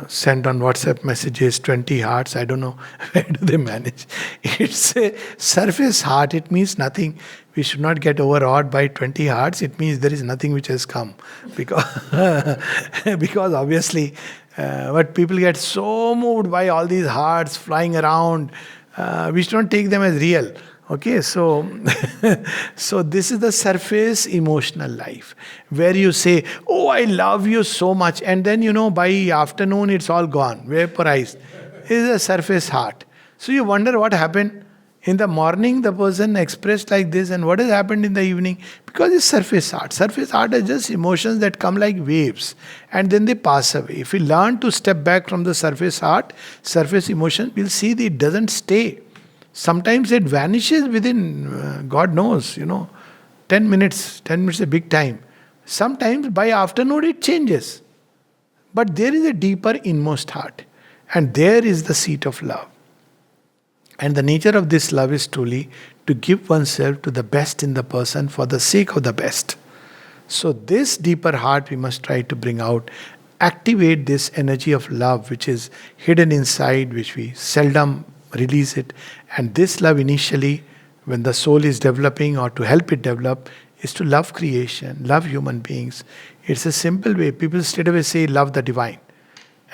send on WhatsApp messages, 20 hearts. I don't know where do they manage. It's a surface heart. It means nothing. We should not get overawed by 20 hearts. It means there is nothing which has come. Because obviously, but people get so moved by all these hearts flying around. We should not take them as real. Okay, so so this is the surface emotional life where you say, "Oh, I love you so much," and then by afternoon it's all gone, vaporized. It is a surface heart. So you wonder what happened. In the morning, the person expressed like this, and what has happened in the evening? Because it's surface art. Surface art is just emotions that come like waves, and then they pass away. If we learn to step back from the surface art, surface emotion, we'll see that it doesn't stay. Sometimes it vanishes within, God knows, 10 minutes. 10 minutes is a big time. Sometimes by afternoon it changes. But there is a deeper inmost heart, and there is the seat of love. And the nature of this love is truly to give oneself to the best in the person for the sake of the best. So, this deeper heart we must try to bring out, activate this energy of love which is hidden inside, which we seldom release it. And this love, initially, when the soul is developing or to help it develop, is to love creation, love human beings. It's a simple way. People straight away say, love the divine.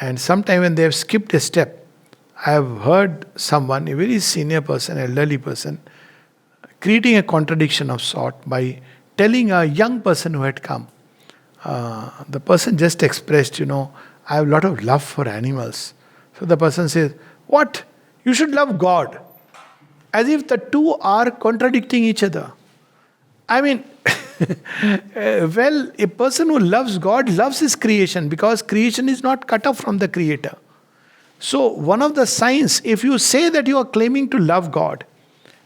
And sometime when they have skipped a step, I have heard someone, a very senior person, elderly person, creating a contradiction of sort by telling a young person who had come. The person just expressed, I have a lot of love for animals. So the person says, what? You should love God. As if the two are contradicting each other. I mean, well, a person who loves God loves his creation, because creation is not cut off from the Creator. So, one of the signs, if you say that you are claiming to love God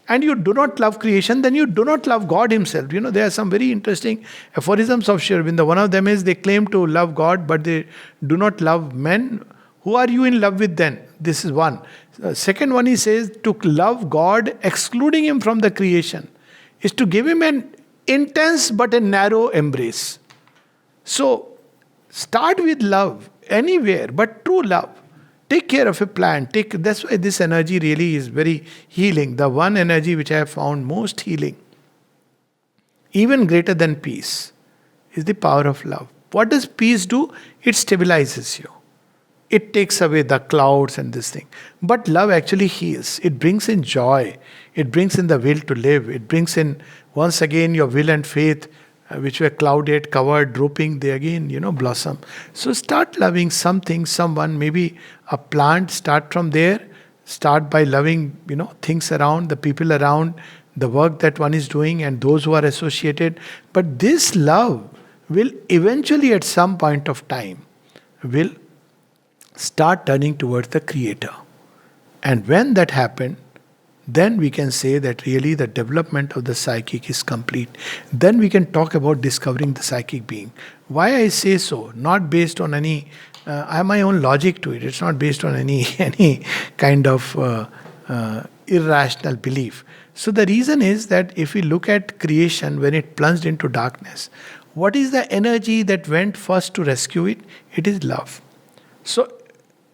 and you do not love creation, then you do not love God Himself. There are some very interesting aphorisms of Sri Aurobindo. One of them is they claim to love God, but they do not love men. Who are you in love with then? This is one. Second one, he says to love God, excluding Him from the creation, is to give Him an intense but a narrow embrace. So, start with love anywhere, but true love. Take care of a plant. That's why this energy really is very healing. The one energy which I have found most healing, even greater than peace, is the power of love. What does peace do? It stabilizes you. It takes away the clouds and this thing. But love actually heals. It brings in joy. It brings in the will to live. It brings in, once again, your will and faith, which were clouded, covered, drooping, they again, blossom. So start loving something, someone, maybe a plant. Start from there. Start by loving, things around, the people around, the work that one is doing and those who are associated. But this love will eventually, at some point of time, will start turning towards the Creator. And when that happened, then we can say that really the development of the psychic is complete. Then we can talk about discovering the psychic being. Why I say so? Not based on any, I have my own logic to it. It's not based on any kind of irrational belief. So the reason is that if we look at creation when it plunged into darkness, what is the energy that went first to rescue it? It is love. So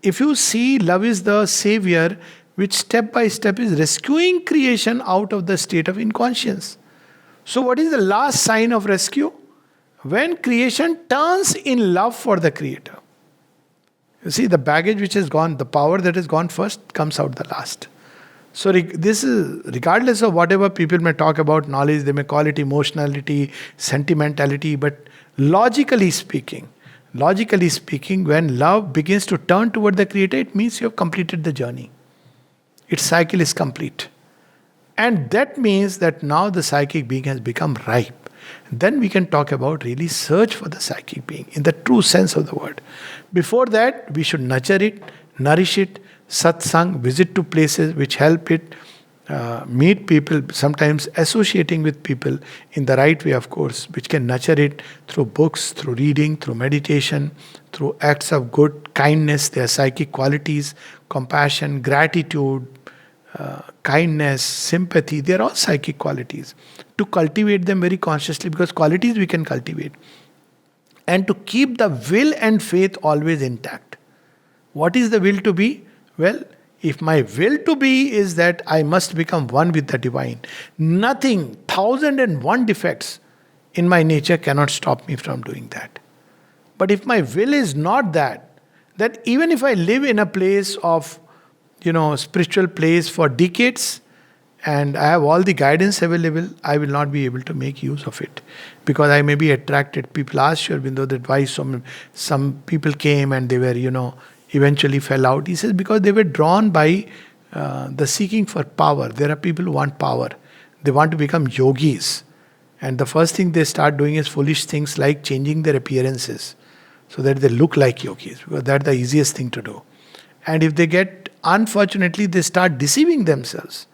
if you see, love is the savior which step by step is rescuing creation out of the state of inconscience. So what is the last sign of rescue? When creation turns in love for the Creator. You see, the baggage which has gone, the power that has gone first comes out the last. So this is, regardless of whatever people may talk about knowledge, they may call it emotionality, sentimentality, but logically speaking, when love begins to turn toward the Creator, it means you have completed the journey. Its cycle is complete. And that means that now the psychic being has become ripe. Then we can talk about really search for the psychic being in the true sense of the word. Before that, we should nurture it, nourish it, satsang, visit to places which help it, meet people, sometimes associating with people in the right way, of course, which can nurture it through books, through reading, through meditation, through acts of good, kindness, their psychic qualities, compassion, gratitude, kindness, sympathy, they are all psychic qualities. To cultivate them very consciously, because qualities we can cultivate. And to keep the will and faith always intact. What is the will to be? Well, if my will to be is that I must become one with the divine, nothing, 1,001 defects in my nature cannot stop me from doing that. But if my will is not that even if I live in a place of, spiritual place for decades, and I have all the guidance available, I will not be able to make use of it. Because I may be attracted. People ask Sri Aurobindo that why some people came and they were, eventually fell out. He says because they were drawn by the seeking for power. There are people who want power. They want to become yogis. And the first thing they start doing is foolish things like changing their appearances so that they look like yogis, because that's the easiest thing to do. And if they get, unfortunately, they start deceiving themselves.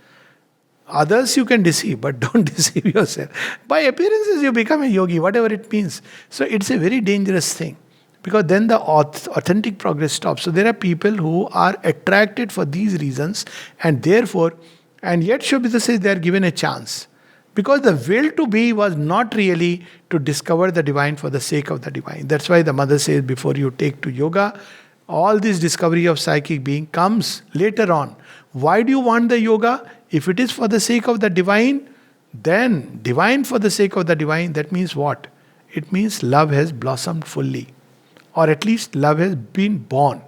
Others you can deceive, but don't deceive yourself. By appearances you become a yogi, whatever it means. So it's a very dangerous thing, because then the authentic progress stops. So there are people who are attracted for these reasons, and therefore, and yet Sri Aurobindo says they are given a chance. Because the will to be was not really to discover the divine for the sake of the divine. That's why the mother says before you take to yoga, all this discovery of psychic being comes later on. Why do you want the yoga? If it is for the sake of the divine, then divine for the sake of the divine, that means what? It means love has blossomed fully. Or at least love has been born.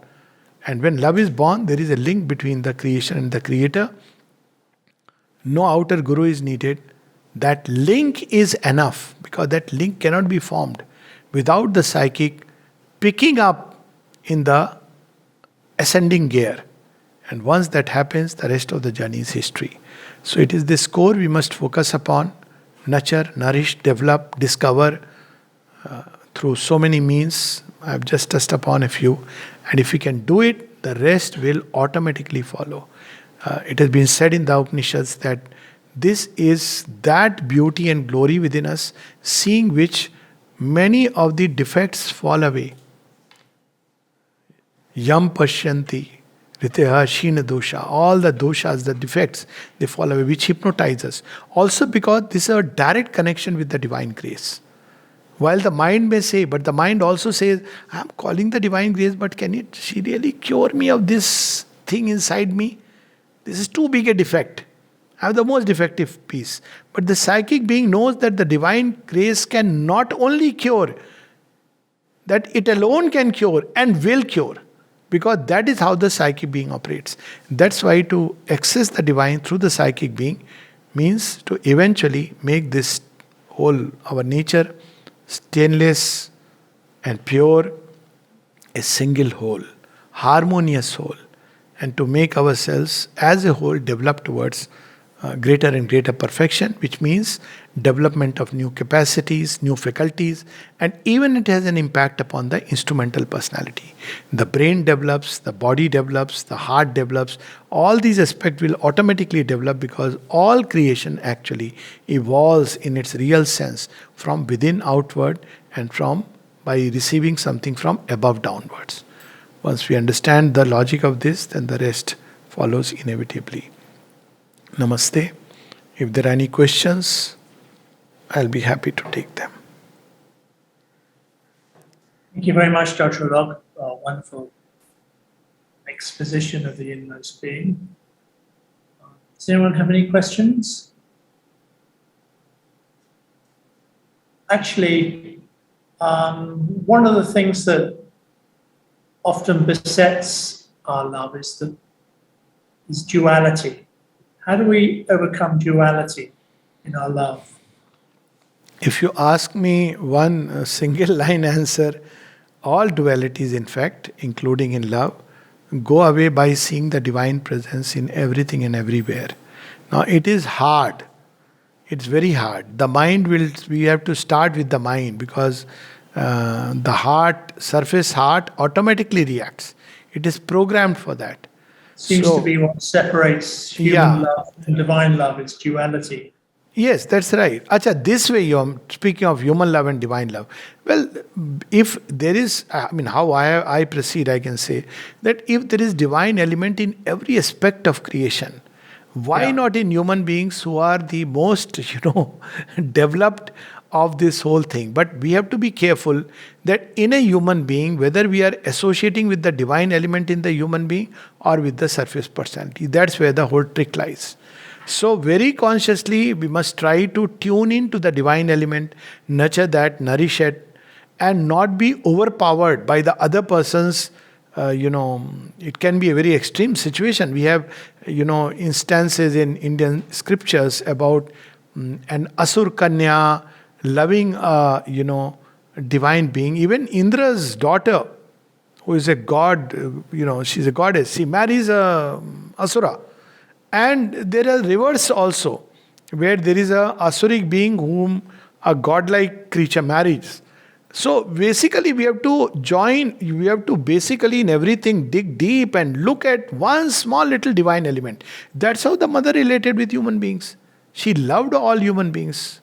And when love is born, there is a link between the creation and the creator. No outer guru is needed. That link is enough, because that link cannot be formed without the psychic picking up in the ascending gear. And once that happens, the rest of the journey is history. So it is this core we must focus upon, nurture, nourish, develop, discover through so many means. I have just touched upon a few. And if we can do it, the rest will automatically follow. It has been said in the Upanishads that this is that beauty and glory within us, seeing which many of the defects fall away. Yam pashyanti, riteha shina dosha. All the doshas, the defects, they fall away, which hypnotize us. Also because this is a direct connection with the divine grace. While the mind may say, but the mind also says, I'm calling the divine grace, but she really cure me of this thing inside me? This is too big a defect. I have the most defective piece. But the psychic being knows that the divine grace can not only cure, that it alone can cure and will cure. Because that is how the psychic being operates. That's why to access the divine through the psychic being means to eventually make this whole, our nature, stainless and pure, a single whole, harmonious whole. And to make ourselves as a whole develop towards greater and greater perfection, which means development of new capacities, new faculties, and even it has an impact upon the instrumental personality. The brain develops, the body develops, the heart develops. All these aspects will automatically develop because all creation actually evolves in its real sense from within outward and from by receiving something from above downwards. Once we understand the logic of this, then the rest follows inevitably. Namaste. If there are any questions, I'll be happy to take them. Thank you very much, Dr. Ulok. Wonderful exposition of the inmost being. Does anyone have any questions? Actually, one of the things that often besets our love is duality. How do we overcome duality in our love? If you ask me one single line answer, all dualities, in fact, including in love, go away by seeing the divine presence in everything and everywhere. Now, it is hard. It's very hard. The mind we have to start with the mind because the heart, surface heart, automatically reacts. It is programmed for that. Seems to be what separates human love and divine love is duality. Yes, that's right. Acha, this way you're speaking of human love and divine love. Well, if there is, how I proceed, I can say that if there is divine element in every aspect of creation, why not in human beings who are the most, developed of this whole thing? But we have to be careful that in a human being, whether we are associating with the divine element in the human being or with the surface personality, that's where the whole trick lies. So very consciously, we must try to tune into the divine element, nurture that, nourish it, and not be overpowered by the other person's, it can be a very extreme situation. We have, instances in Indian scriptures about an Asur Kanya loving, divine being. Even Indra's daughter, who is a god, she's a goddess, she marries a Asura. And there are rivers also, where there is a Asuric being whom a godlike creature marries. So basically we have to basically in everything dig deep and look at one small little divine element. That's how the mother related with human beings. She loved all human beings.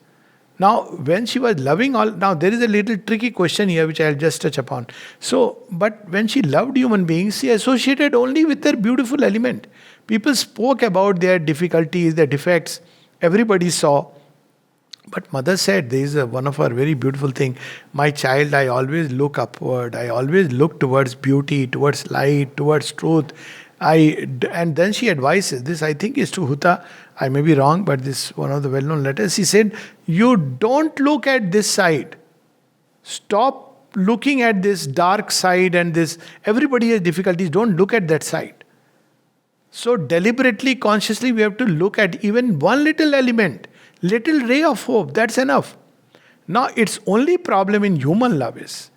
Now, when she was loving all, now there is a little tricky question here which I'll just touch upon. So, but when she loved human beings, she associated only with their beautiful element. People spoke about their difficulties, their defects. Everybody saw. But mother said, there is one of her very beautiful thing. My child, I always look upward. I always look towards beauty, towards light, towards truth. And then she advises, this I think is to Huta. I may be wrong, but this one of the well-known letters. She said, you don't look at this side. Stop looking at this dark side and this. Everybody has difficulties. Don't look at that side. So deliberately, consciously, we have to look at even one little element, little ray of hope. That's enough. Now, its only problem in human love is,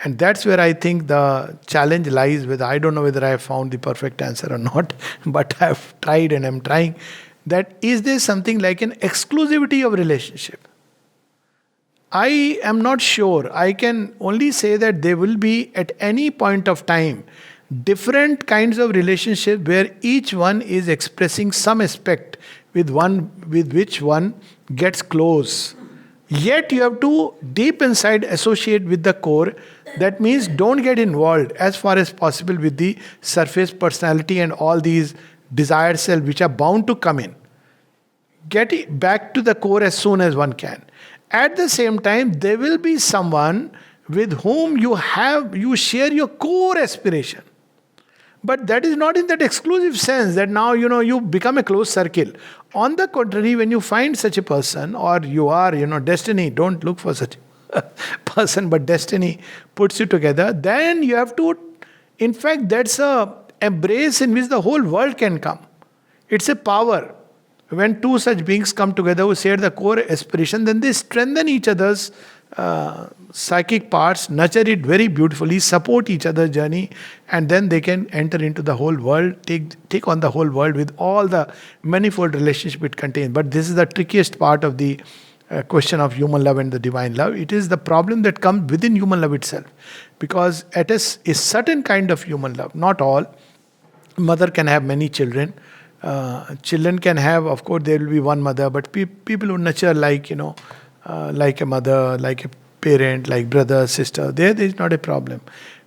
and that's where I think the challenge lies with. I don't know whether I have found the perfect answer or not, but I've tried and I'm trying. That is there something like an exclusivity of relationship? I am not sure. I can only say that there will be at any point of time different kinds of relationship where each one is expressing some aspect with which one gets close. Yet you have to deep inside associate with the core. That means don't get involved as far as possible with the surface personality and all these desired self which are bound to come in. Get back to the core as soon as one can. At the same time, there will be someone with whom you share your core aspiration. But that is not in that exclusive sense that now you become a closed circle. On the contrary, when you find such a person, or you are, destiny, don't look for such a person, but destiny puts you together, then you have to, in fact, that's a embrace in which the whole world can come. It's a power. When two such beings come together who share the core aspiration, then they strengthen each other's psychic parts, nurture it very beautifully, support each other's journey, and then they can enter into the whole world, take on the whole world with all the manifold relationship it contains. But this is the trickiest part of the question of human love and the divine love. It is the problem that comes within human love itself. Because at a certain kind of human love, not all, mother can have many children. Children can have, of course, there will be one mother, but people who nurture like a mother, like a parent, like brother, sister, there is not a problem.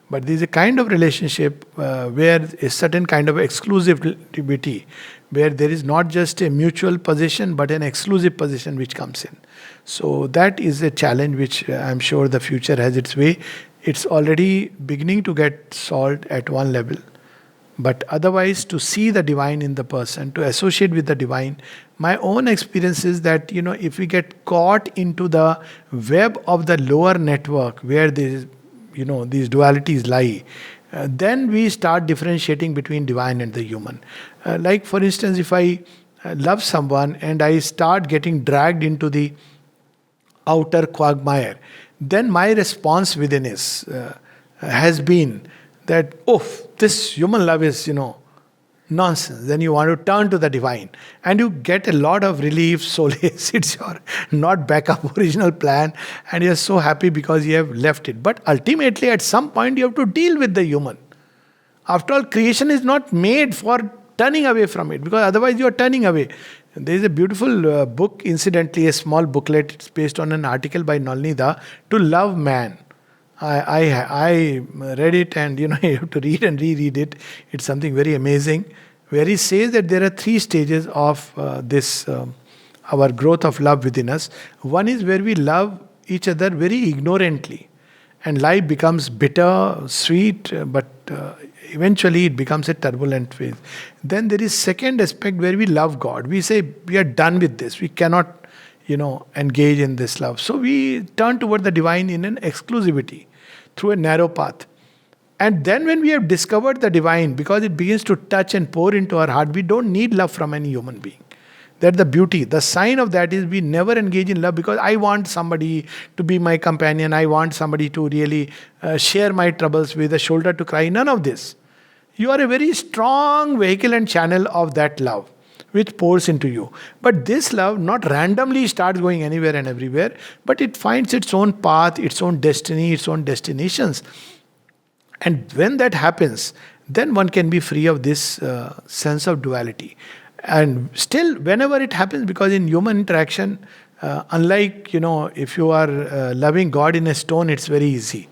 But there is a kind of relationship where a certain kind of exclusivity, where there is not just a mutual possession, but an exclusive possession which comes in. So that is a challenge which I'm sure the future has its way. It's already beginning to get solved at one level. But otherwise, to see the divine in the person, to associate with the divine, my own experience is that, if we get caught into the web of the lower network where these dualities lie, then we start differentiating between divine and the human. Like, for instance, if I love someone and I start getting dragged into the outer quagmire, then my response within has been that, this human love is, nonsense. Then you want to turn to the divine. And you get a lot of relief, solace. It's your not backup original plan. And you're so happy because you have left it. But ultimately, at some point, you have to deal with the human. After all, creation is not made for turning away from it. Because otherwise, you are turning away. There is a beautiful book, incidentally, a small booklet. It's based on an article by Nalnida, To Love Man. I read it, and you have to read and reread it. It's something very amazing, where he says that there are three stages of our growth of love within us. One is where we love each other very ignorantly, and life becomes bitter, sweet, but eventually it becomes a turbulent phase. Then there is second aspect where we love God. We say we are done with this. We cannot engage in this love. So we turn toward the divine in an exclusivity through a narrow path. And then when we have discovered the divine, because it begins to touch and pour into our heart, we don't need love from any human being. That's the beauty. The sign of that is we never engage in love because I want somebody to be my companion. I want somebody to really share my troubles with a shoulder to cry. None of this. You are a very strong vehicle and channel of that love, which pours into you. But this love not randomly starts going anywhere and everywhere, but it finds its own path, its own destiny, its own destinations. And when that happens, then one can be free of this sense of duality. And still, whenever it happens, because in human interaction, unlike, if you are loving God in a stone, it's very easy.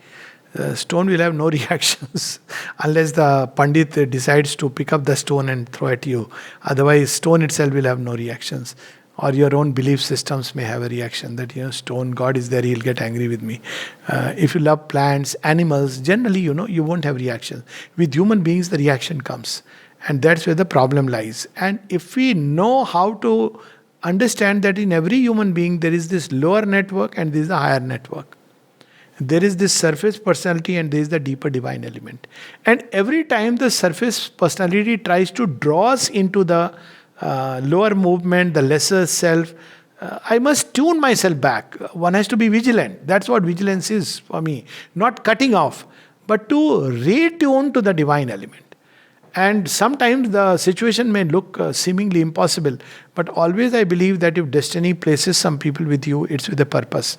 Stone will have no reactions unless the Pandit decides to pick up the stone and throw at you. Otherwise, stone itself will have no reactions. Or your own belief systems may have a reaction that, stone, God is there, he'll get angry with me. If you love plants, animals, generally, you won't have reaction. With human beings, the reaction comes. And that's where the problem lies. And if we know how to understand that in every human being, there is this lower network and there is a higher network. There is this surface personality and there is the deeper divine element. And every time the surface personality tries to draw us into the lower movement, the lesser self, I must tune myself back. One has to be vigilant. That's what vigilance is for me. Not cutting off, but to retune to the divine element. And sometimes the situation may look seemingly impossible, but always I believe that if destiny places some people with you, it's with a purpose.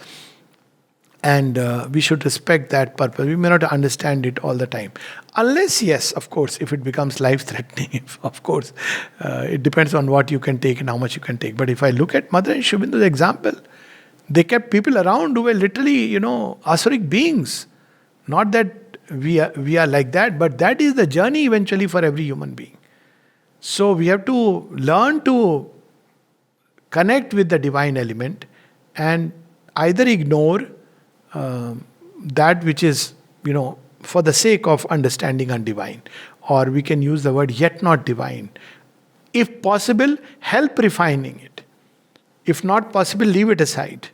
And we should respect that purpose. We may not understand it all the time. Unless, yes, of course, if it becomes life-threatening, of course, it depends on what you can take and how much you can take. But if I look at Mother and Sri Aurobindo's example, they kept people around who were literally, asuric beings. Not that we are like that, but that is the journey eventually for every human being. So we have to learn to connect with the divine element and either ignore that which is, for the sake of understanding undivine, or we can use the word yet not divine. If possible, help refining it. If not possible, leave it aside.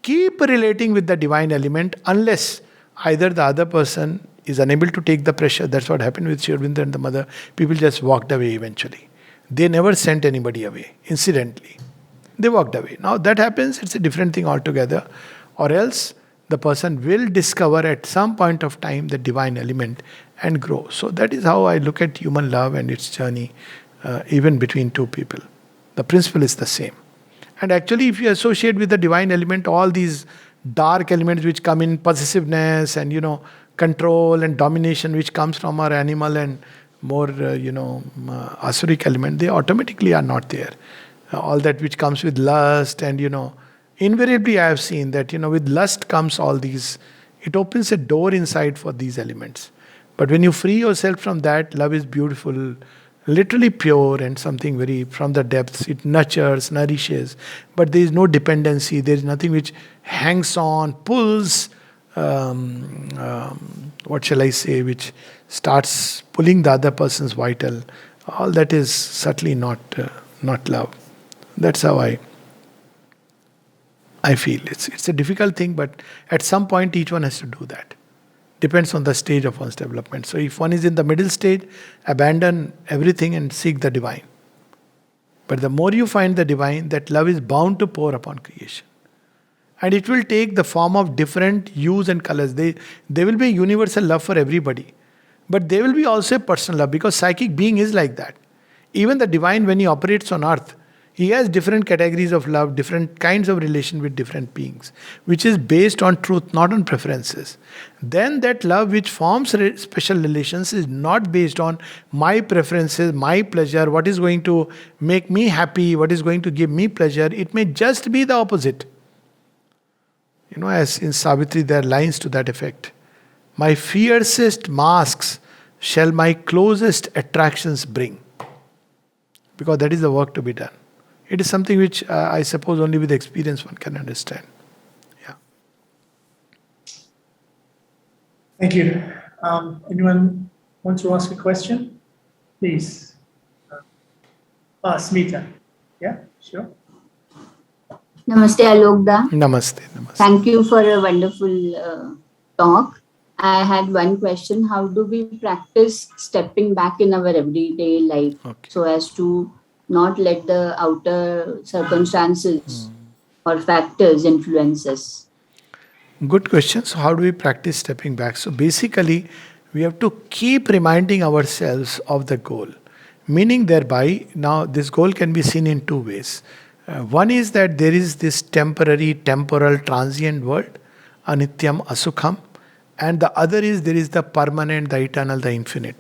Keep relating with the divine element unless either the other person is unable to take the pressure. That's what happened with Sri Aurobindo and the mother. People just walked away eventually. They never sent anybody away, incidentally. They walked away. Now that happens, it's a different thing altogether. Or else, the person will discover at some point of time the divine element and grow. So that is how I look at human love and its journey, even between two people. The principle is the same. And actually, if you associate with the divine element, all these dark elements which come in, possessiveness and, control and domination which comes from our animal and more, asuric element, they automatically are not there. All that which comes with lust and, invariably, I have seen that, with lust comes all these. It opens a door inside for these elements. But when you free yourself from that, love is beautiful, literally pure and something very from the depths. It nurtures, nourishes. But there is no dependency. There is nothing which hangs on, pulls, what shall I say, which starts pulling the other person's vital. All that is certainly not love. That's how I feel. It's a difficult thing, but at some point each one has to do that. Depends on the stage of one's development. So if one is in the middle stage, abandon everything and seek the divine. But the more you find the divine, that love is bound to pour upon creation. And it will take the form of different hues and colors. There will be a universal love for everybody. But there will be also a personal love, because psychic being is like that. Even the divine, when he operates on earth, he has different categories of love, different kinds of relation with different beings, which is based on truth, not on preferences. Then that love which forms special relations is not based on my preferences, my pleasure, what is going to make me happy, what is going to give me pleasure. It may just be the opposite. As in Savitri, there are lines to that effect. My fiercest masks shall my closest attractions bring. Because that is the work to be done. It is something which I suppose only with experience one can understand. Yeah. Thank you. Anyone want to ask a question? Please. Smita. Yeah, sure. Namaste, Alokda. Namaste. Thank you for a wonderful talk. I had one question. How do we practice stepping back in our everyday life so as to not let the outer circumstances or factors influence us? Good question. So how do we practice stepping back? So basically, we have to keep reminding ourselves of the goal. Meaning thereby, now this goal can be seen in two ways. One is that there is this temporary, temporal, transient world, anityam, asukham. And the other is there is the permanent, the eternal, the infinite.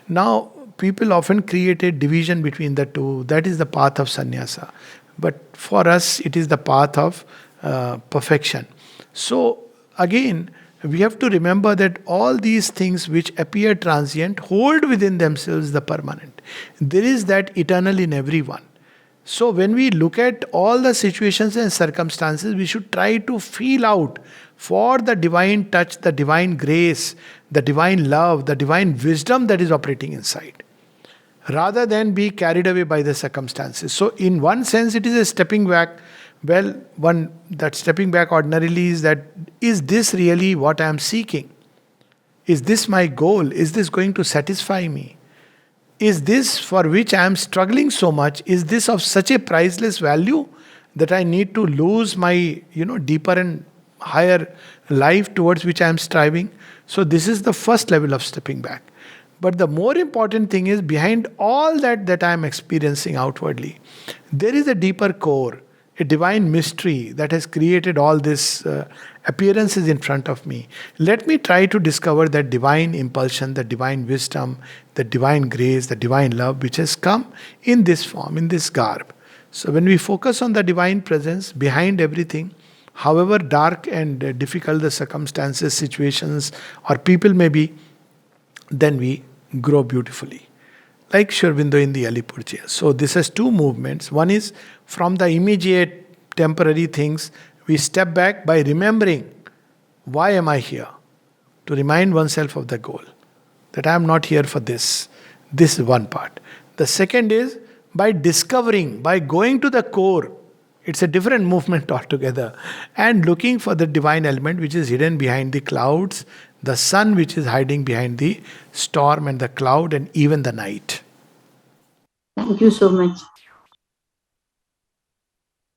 Now, people often create a division between the two. That is the path of sannyasa. But for us, it is the path of perfection. So, again, we have to remember that all these things which appear transient hold within themselves the permanent. There is that eternal in everyone. So, when we look at all the situations and circumstances, we should try to feel out for the divine touch, the divine grace, the divine love, the divine wisdom that is operating inside, rather than be carried away by the circumstances. So, in one sense, it is a stepping back. Well, one that stepping back ordinarily is that, is this really what I am seeking? Is this my goal? Is this going to satisfy me? Is this for which I am struggling so much? Is this of such a priceless value that I need to lose my, deeper and higher life towards which I am striving? So this is the first level of stepping back. But the more important thing is, behind all that I am experiencing outwardly, there is a deeper core, a divine mystery that has created all these appearances in front of me. Let me try to discover that divine impulsion, the divine wisdom, the divine grace, the divine love which has come in this form, in this garb. So when we focus on the divine presence behind everything, however dark and difficult the circumstances, situations, or people may be, then we grow beautifully. Like Sri Aurobindo in the Alipurja. So this has two movements. One is from the immediate temporary things, we step back by remembering, why am I here? To remind oneself of the goal. That I am not here for this. This is one part. The second is by discovering, by going to the core. It's a different movement altogether. And looking for the divine element which is hidden behind the clouds, the sun which is hiding behind the storm and the cloud and even the night. Thank you so much.